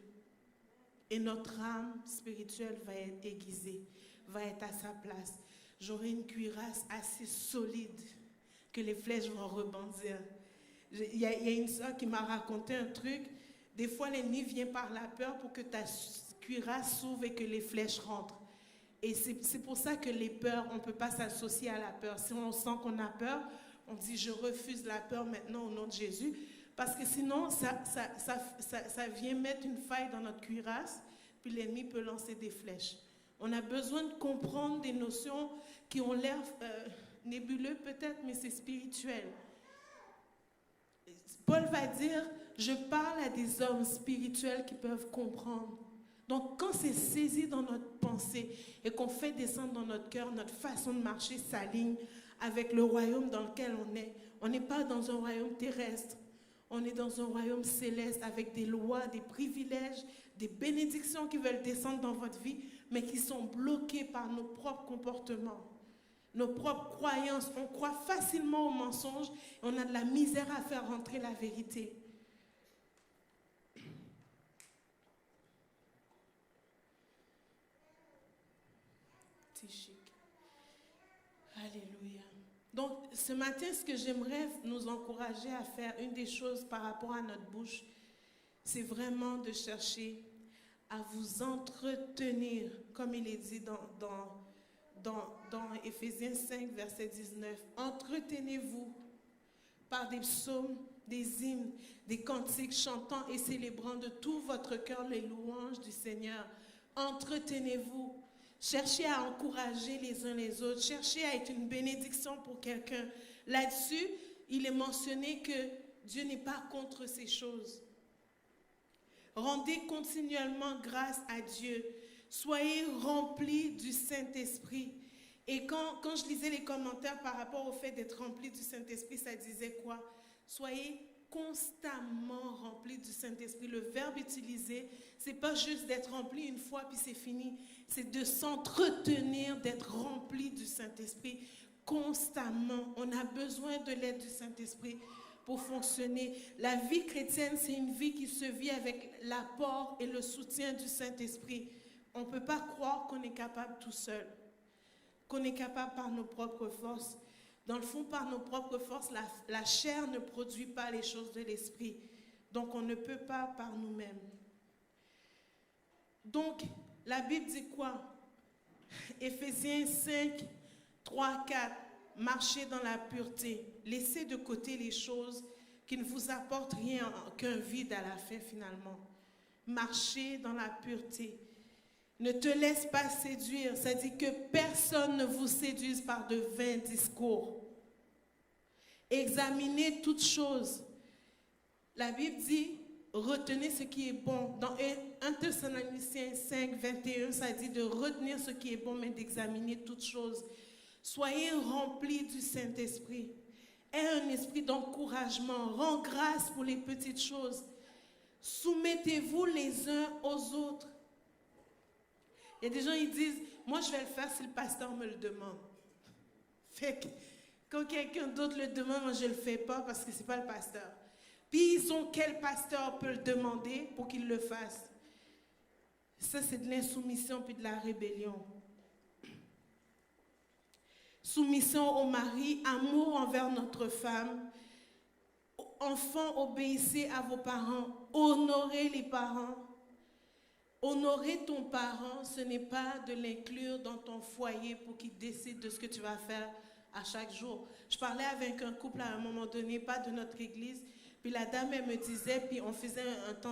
Et notre âme spirituelle va être aiguisée, va être à sa place. J'aurai une cuirasse assez solide que les flèches vont rebondir. Il y a une soeur qui m'a raconté un truc. Des fois, l'ennemi vient par la peur pour que ta cuirasse s'ouvre et que les flèches rentrent. Et c'est pour ça que les peurs, on ne peut pas s'associer à la peur. Si on sent qu'on a peur, on dit « je refuse la peur maintenant au nom de Jésus ». Parce que sinon, ça vient mettre une faille dans notre cuirasse, puis l'ennemi peut lancer des flèches. On a besoin de comprendre des notions qui ont l'air nébuleuses peut-être, mais c'est spirituel. Paul va dire, je parle à des hommes spirituels qui peuvent comprendre. Donc, quand c'est saisi dans notre pensée et qu'on fait descendre dans notre cœur, notre façon de marcher s'aligne avec le royaume dans lequel on est. On n'est pas dans un royaume terrestre. On est dans un royaume céleste avec des lois, des privilèges, des bénédictions qui veulent descendre dans votre vie, mais qui sont bloquées par nos propres comportements, nos propres croyances. On croit facilement aux mensonges et on a de la misère à faire rentrer la vérité. C'est chic. Alléluia. Donc, ce matin, ce que j'aimerais nous encourager à faire, une des choses par rapport à notre bouche, c'est vraiment de chercher à vous entretenir, comme il est dit dans Éphésiens 5, verset 19. Entretenez-vous par des psaumes, des hymnes, des cantiques, chantant et célébrant de tout votre cœur les louanges du Seigneur. Entretenez-vous. Cherchez à encourager les uns les autres. Cherchez à être une bénédiction pour quelqu'un. Là-dessus, il est mentionné que Dieu n'est pas contre ces choses. Rendez continuellement grâce à Dieu. Soyez remplis du Saint-Esprit. Et quand je lisais les commentaires par rapport au fait d'être remplis du Saint-Esprit, ça disait quoi? Soyez constamment remplis du Saint-Esprit. Le verbe utilisé, c'est pas juste d'être rempli une fois puis c'est fini. C'est de s'entretenir, d'être rempli du Saint-Esprit constamment. On a besoin de l'aide du Saint-Esprit pour fonctionner. La vie chrétienne, c'est une vie qui se vit avec l'apport et le soutien du Saint-Esprit. On ne peut pas croire qu'on est capable tout seul, qu'on est capable par nos propres forces. Dans le fond, par nos propres forces, la chair ne produit pas les choses de l'esprit. Donc, on ne peut pas par nous-mêmes. Donc, la Bible dit quoi? Éphésiens 5, 3, 4. Marchez dans la pureté. Laissez de côté les choses qui ne vous apportent rien qu'un vide à la fin finalement. Marchez dans la pureté. Ne te laisse pas séduire. Ça dit que personne ne vous séduise par de vains discours. Examinez toutes choses. La Bible dit, retenez ce qui est bon. Dans 1 Thessaloniciens 5, 21, ça dit de retenir ce qui est bon, mais d'examiner toutes choses. Soyez remplis du Saint-Esprit. Aie un esprit d'encouragement. Rends grâce pour les petites choses. Soumettez-vous les uns aux autres. Il y a des gens qui disent, moi je vais le faire si le pasteur me le demande. Fait que quand quelqu'un d'autre le demande, moi je ne le fais pas parce que ce n'est pas le pasteur. Puis quel pasteur peut le demander pour qu'il le fasse? Ça c'est de l'insoumission puis de la rébellion. Soumission au mari, amour envers notre femme. Enfants, obéissez à vos parents. Honorez les parents. Honorer ton parent, ce n'est pas de l'inclure dans ton foyer pour qu'il décide de ce que tu vas faire à chaque jour. Je parlais avec un couple à un moment donné, pas de notre église, puis la dame, elle me disait, puis on faisait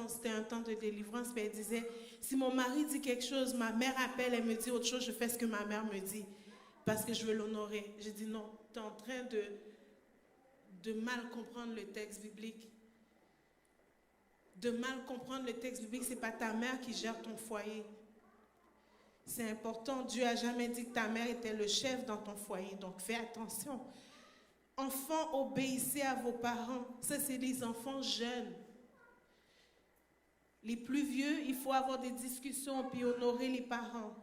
c'était un temps de délivrance, puis elle disait, si mon mari dit quelque chose, ma mère appelle, elle me dit autre chose, je fais ce que ma mère me dit, parce que je veux l'honorer. J'ai dit non, tu es en train de mal comprendre le texte biblique. De mal comprendre le texte biblique, ce n'est pas ta mère qui gère ton foyer. C'est important. Dieu n'a jamais dit que ta mère était le chef dans ton foyer. Donc, fais attention. Enfants, obéissez à vos parents. Ça, c'est les enfants jeunes. Les plus vieux, il faut avoir des discussions puis honorer les parents.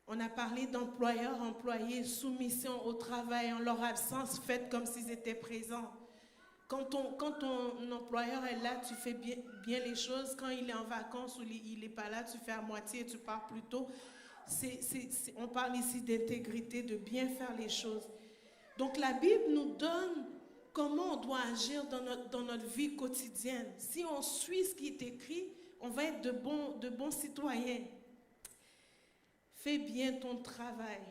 On a parlé d'employeurs, employés, soumission au travail. En leur absence, faites comme s'ils étaient présents. Quand ton employeur est là, tu fais bien les choses. Quand il est en vacances ou il n'est pas là, tu fais à moitié et tu pars plus tôt. On parle ici d'intégrité, de bien faire les choses. Donc la Bible nous donne comment on doit agir dans notre vie quotidienne. Si on suit ce qui est écrit, on va être de bons citoyens. Fais bien ton travail.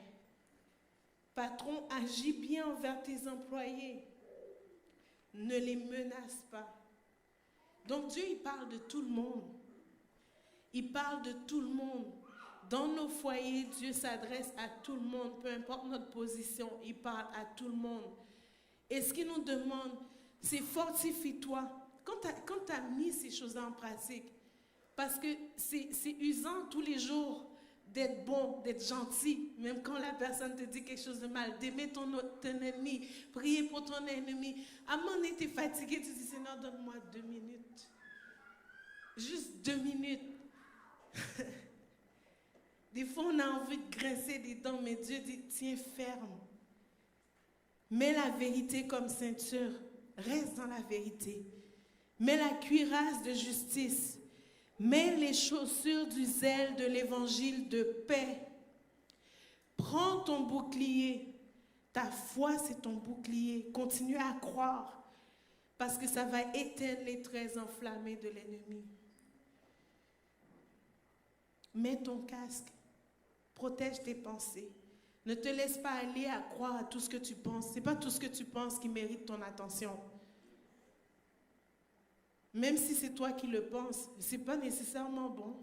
Patron, agis bien envers tes employés. Ne les menace pas. Donc Dieu, il parle de tout le monde. Il parle de tout le monde. Dans nos foyers, Dieu s'adresse à tout le monde, peu importe notre position, il parle à tout le monde. Et ce qu'il nous demande, c'est fortifie-toi. Quand tu as mis ces choses-là en pratique, parce que c'est usant tous les jours d'être bon, d'être gentil, même quand la personne te dit quelque chose de mal, d'aimer ton ennemi, prier pour ton ennemi. À un moment donné, tu es fatigué, tu dis, Seigneur, donne-moi 2 minutes. Juste 2 minutes. Des fois, on a envie de grincer des dents, mais Dieu dit, tiens ferme. Mets la vérité comme ceinture. Reste dans la vérité. Mets la cuirasse de justice. Mets les chaussures du zèle de l'évangile de paix. Prends ton bouclier. Ta foi, c'est ton bouclier. Continue à croire parce que ça va éteindre les traits enflammés de l'ennemi. Mets ton casque. Protège tes pensées. Ne te laisse pas aller à croire à tout ce que tu penses. Ce n'est pas tout ce que tu penses qui mérite ton attention. Même si c'est toi qui le penses, ce n'est pas nécessairement bon.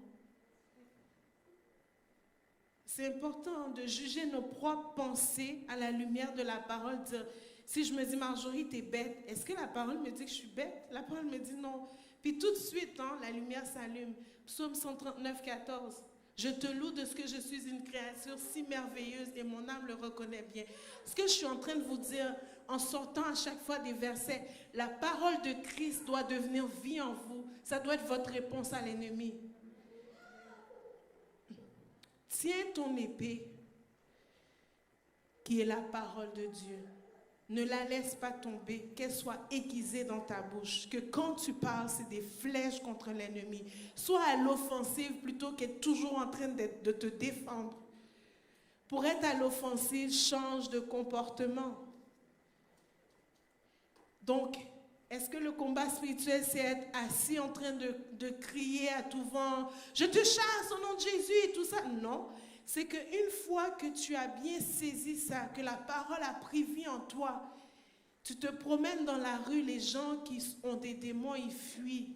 C'est important de juger nos propres pensées à la lumière de la parole. Dire, si je me dis, Marjorie, t'es bête, est-ce que la parole me dit que je suis bête? La parole me dit non. Puis tout de suite, la lumière s'allume. Psaume 139, 14. Je te loue de ce que je suis une créature si merveilleuse et mon âme le reconnaît bien. Ce que je suis en train de vous dire en sortant à chaque fois des versets, la parole de Christ doit devenir vie en vous. Ça doit être votre réponse à l'ennemi. Tiens ton épée, qui est la parole de Dieu. Ne la laisse pas tomber, qu'elle soit aiguisée dans ta bouche. Que quand tu parles, c'est des flèches contre l'ennemi. Sois à l'offensive plutôt qu'être toujours en train de te défendre. Pour être à l'offensive, change de comportement. Donc, est-ce que le combat spirituel, c'est être assis en train de crier à tout vent, « Je te chasse au nom de Jésus » et tout ça? Non. C'est qu'une fois que tu as bien saisi ça, que la parole a pris vie en toi, tu te promènes dans la rue, les gens qui ont des démons, ils fuient.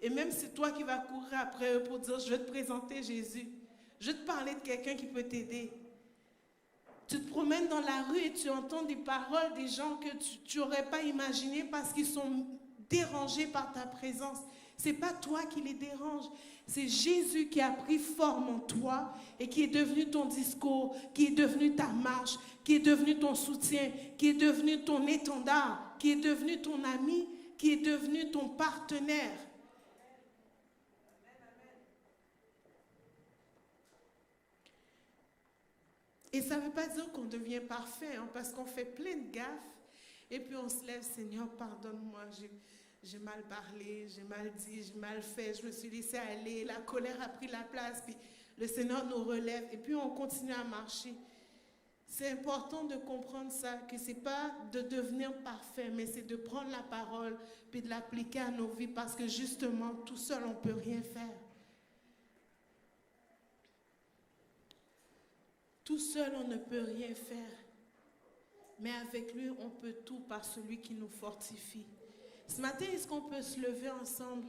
Et même c'est toi qui vas courir après eux pour dire, je vais te présenter Jésus. Je vais te parler de quelqu'un qui peut t'aider. Tu te promènes dans la rue et tu entends des paroles des gens que tu n'aurais pas imaginé parce qu'ils sont dérangés par ta présence. Ce n'est pas toi qui les dérange. C'est Jésus qui a pris forme en toi et qui est devenu ton discours, qui est devenu ta marche, qui est devenu ton soutien, qui est devenu ton étendard, qui est devenu ton ami, qui est devenu ton partenaire. Et ça ne veut pas dire qu'on devient parfait, hein, parce qu'on fait plein de gaffes et puis on se lève, Seigneur, pardonne-moi, j'ai mal parlé, j'ai mal dit, j'ai mal fait, je me suis laissé aller, la colère a pris la place, puis le Seigneur nous relève et puis on continue à marcher. C'est important de comprendre ça, que ce n'est pas de devenir parfait, mais c'est de prendre la parole puis de l'appliquer à nos vies parce que justement, tout seul, on ne peut rien faire. Tout seul, on ne peut rien faire. Mais avec lui, on peut tout par celui qui nous fortifie. Ce matin, est-ce qu'on peut se lever ensemble?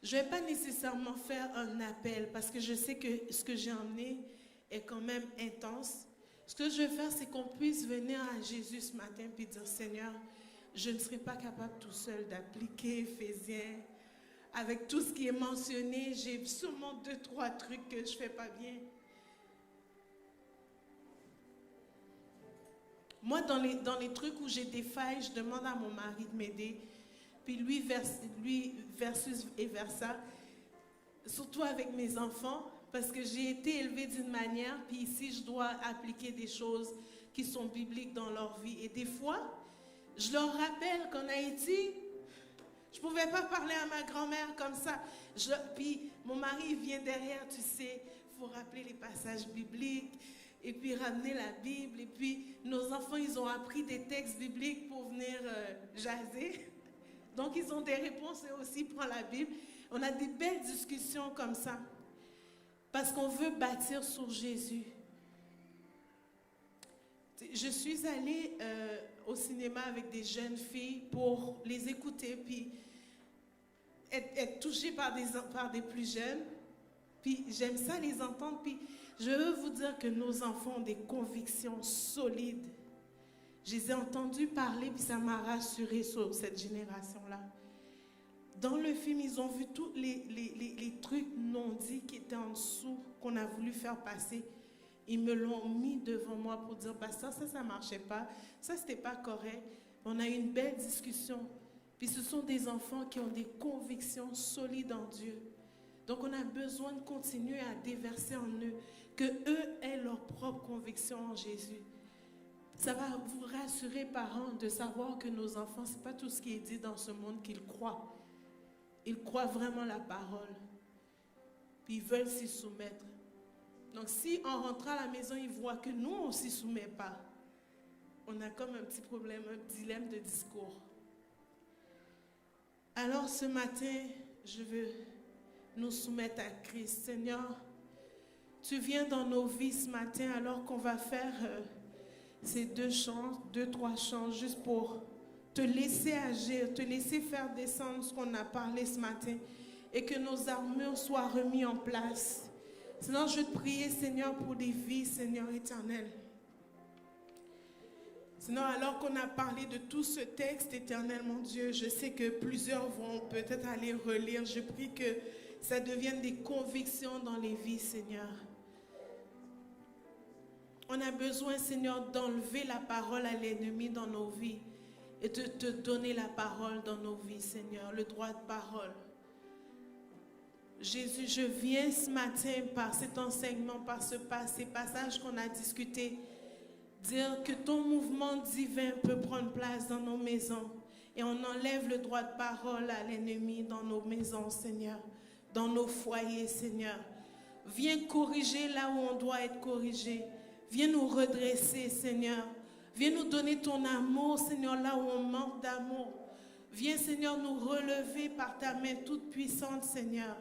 Je ne vais pas nécessairement faire un appel parce que je sais que ce que j'ai emmené est quand même intense. Ce que je vais faire, c'est qu'on puisse venir à Jésus ce matin et dire, Seigneur, je ne serai pas capable tout seul d'appliquer Éphésiens. Avec tout ce qui est mentionné, j'ai sûrement 2-3 trucs que je ne fais pas bien. Moi, dans les trucs où j'ai des failles, je demande à mon mari de m'aider. Puis lui versus et versa. Surtout avec mes enfants, parce que j'ai été élevée d'une manière, puis ici, je dois appliquer des choses qui sont bibliques dans leur vie. Et des fois, je leur rappelle qu'en Haïti, je ne pouvais pas parler à ma grand-mère comme ça. Puis mon mari vient derrière, tu sais, il faut rappeler les passages bibliques. Et puis ramener la Bible. Et puis nos enfants, ils ont appris des textes bibliques pour venir jaser. Donc ils ont des réponses et aussi prend la Bible. On a des belles discussions comme ça. Parce qu'on veut bâtir sur Jésus. Je suis allée au cinéma avec des jeunes filles pour les écouter. Puis être touchée par des plus jeunes. Puis j'aime ça les entendre. Puis je veux vous dire que nos enfants ont des convictions solides. Je les ai entendus parler, puis ça m'a rassurée sur cette génération-là. Dans le film, ils ont vu tous les trucs non dits qui étaient en dessous, qu'on a voulu faire passer. Ils me l'ont mis devant moi pour dire, bah ça ne marchait pas, ça, c'était pas correct. On a eu une belle discussion. Puis ce sont des enfants qui ont des convictions solides en Dieu. Donc on a besoin de continuer à déverser en eux, que eux aient leur propre conviction en Jésus. Ça va vous rassurer, parents, de savoir que nos enfants, ce n'est pas tout ce qui est dit dans ce monde qu'ils croient. Ils croient vraiment la parole. Puis ils veulent s'y soumettre. Donc si en rentrant à la maison, ils voient que nous, on ne s'y soumet pas, on a comme un petit problème, un dilemme de discours. Alors ce matin, je veux nous soumettre à Christ. Seigneur, tu viens dans nos vies ce matin alors qu'on va faire ces 2-3 chants juste pour te laisser agir, te laisser faire descendre ce qu'on a parlé ce matin et que nos armures soient remises en place. Sinon, je veux te prier, Seigneur, pour des vies, Seigneur éternel. Sinon, alors qu'on a parlé de tout ce texte, éternel, mon Dieu, je sais que plusieurs vont peut-être aller relire. Je prie que ça devienne des convictions dans les vies, Seigneur. On a besoin, Seigneur, d'enlever la parole à l'ennemi dans nos vies et de te donner la parole dans nos vies, Seigneur, le droit de parole. Jésus, je viens ce matin par cet enseignement, par ces passages qu'on a discutés, dire que ton mouvement divin peut prendre place dans nos maisons et on enlève le droit de parole à l'ennemi dans nos maisons, Seigneur, dans nos foyers, Seigneur. Viens corriger là où on doit être corrigé. Viens nous redresser, Seigneur. Viens nous donner ton amour, Seigneur, là où on manque d'amour. Viens, Seigneur, nous relever par ta main toute puissante, Seigneur.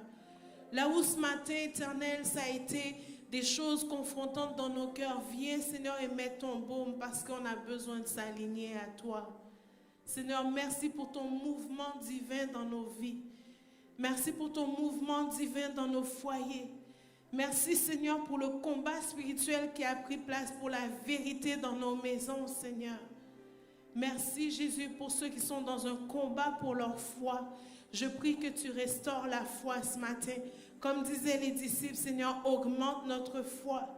Là où ce matin, éternel, ça a été des choses confrontantes dans nos cœurs, viens, Seigneur, et mets ton baume parce qu'on a besoin de s'aligner à toi. Seigneur, merci pour ton mouvement divin dans nos vies. Merci pour ton mouvement divin dans nos foyers. Merci Seigneur pour le combat spirituel qui a pris place pour la vérité dans nos maisons, Seigneur. Merci Jésus pour ceux qui sont dans un combat pour leur foi. Je prie que tu restaures la foi ce matin. Comme disaient les disciples, Seigneur, augmente notre foi.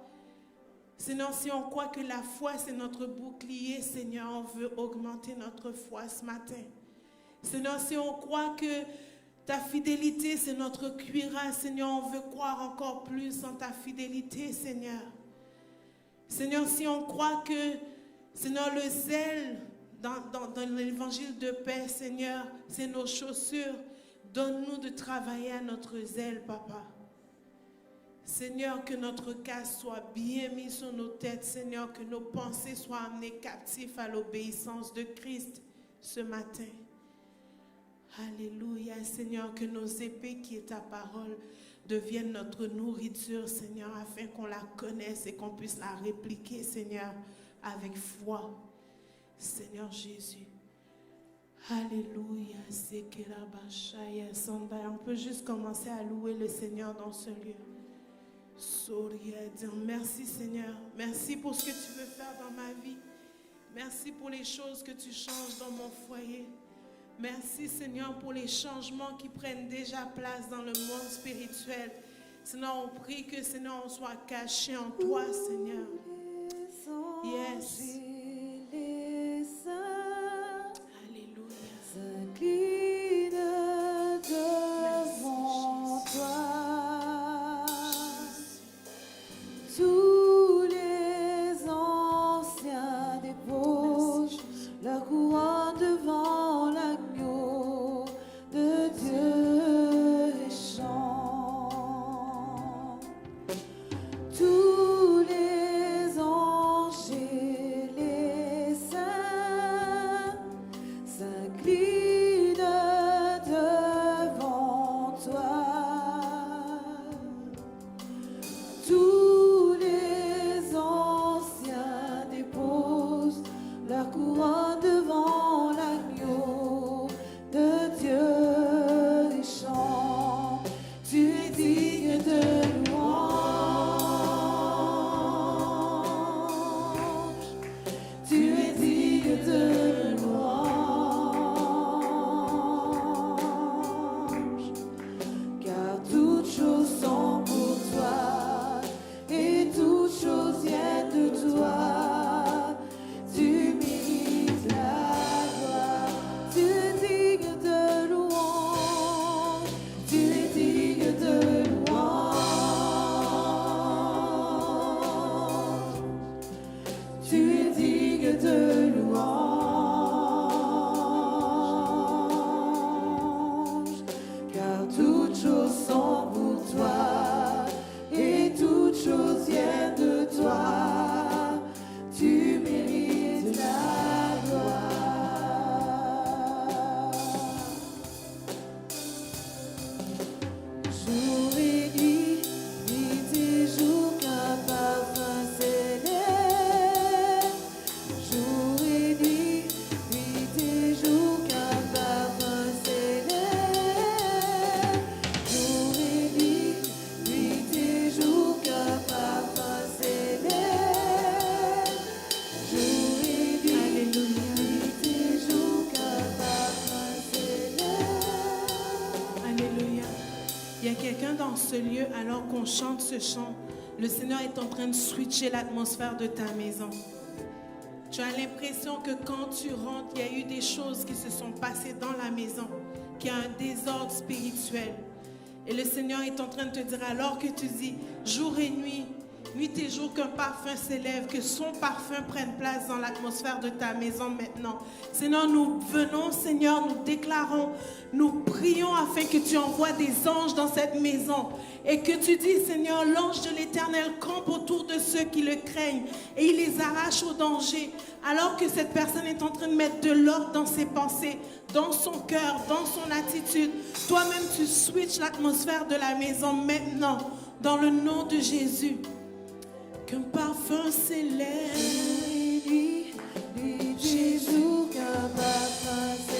Seigneur, si on croit que la foi c'est notre bouclier, Seigneur, on veut augmenter notre foi ce matin. Seigneur, si on croit que ta fidélité, c'est notre cuirasse. Seigneur, on veut croire encore plus en ta fidélité, Seigneur. Seigneur, si on croit que, Seigneur, le zèle dans l'évangile de paix, Seigneur, c'est nos chaussures. Donne-nous de travailler à notre zèle, Papa. Seigneur, que notre casque soit bien mis sur nos têtes. Seigneur, que nos pensées soient amenées captives à l'obéissance de Christ ce matin. Alléluia, Seigneur, que nos épées qui est ta parole deviennent notre nourriture, Seigneur, afin qu'on la connaisse et qu'on puisse la répliquer, Seigneur, avec foi. Seigneur Jésus. Alléluia. On peut juste commencer à louer le Seigneur dans ce lieu. Dire merci Seigneur. Merci pour ce que tu veux faire dans ma vie. Merci pour les choses que tu changes dans mon foyer. Merci Seigneur pour les changements qui prennent déjà place dans le monde spirituel. Seigneur, on prie que Seigneur, on soit caché en toi, Seigneur. Yes. Alléluia. S'incline devant toi. Tous les anciens déposent leur couronne devant l'agneau de Dieu et chantent. Tous les anges et les saints s'inclinent devant toi. Tous les anciens déposent leur couronne devant l'agneau de Dieu et chantent. Tu es digne de louange. Tu es digne de louange. Car toutes choses sont pour toi et toutes choses viennent de toi. Tu mérites la gloire. Tu es digne de louange. Tu es digne de louange. Tu es digne de louange. Car toutes choses sont pour toi et toutes choses viennent de toi. Tu mérites la gloire. Jour et nuit, nuit et jour, qu'un parfum s'élève. Jour et nuit et jour, qu'un parfum s'élève. Jour et nuit et jour, qu'un parfum s'élève. Jour et nuit et jour, qu'un parfum s'élève. Alléluia. Il y a quelqu'un dans ce lieu, alors qu'on chante ce chant, le Seigneur est en train de switcher l'atmosphère de ta maison. Tu as l'impression que quand tu rentres, il y a eu des choses qui se sont passées dans la maison, qu'il y a un désordre spirituel. Et le Seigneur est en train de te dire, alors que tu dis jour et nuit et jour, qu'un parfum s'élève, que son parfum prenne place dans l'atmosphère de ta maison maintenant. Seigneur, nous venons, Seigneur, nous déclarons, nous prions afin que tu envoies des anges dans cette maison et que tu dis, Seigneur, l'ange de l'Éternel campe autour de ceux qui le craignent et il les arrache au danger. Alors que cette personne est en train de mettre de l'ordre dans ses pensées, dans son cœur, dans son attitude, toi-même tu switches l'atmosphère de la maison maintenant, dans le nom de Jésus. Qu'un parfum s'élève. Nuit et jour, qu'un parfum s'élève.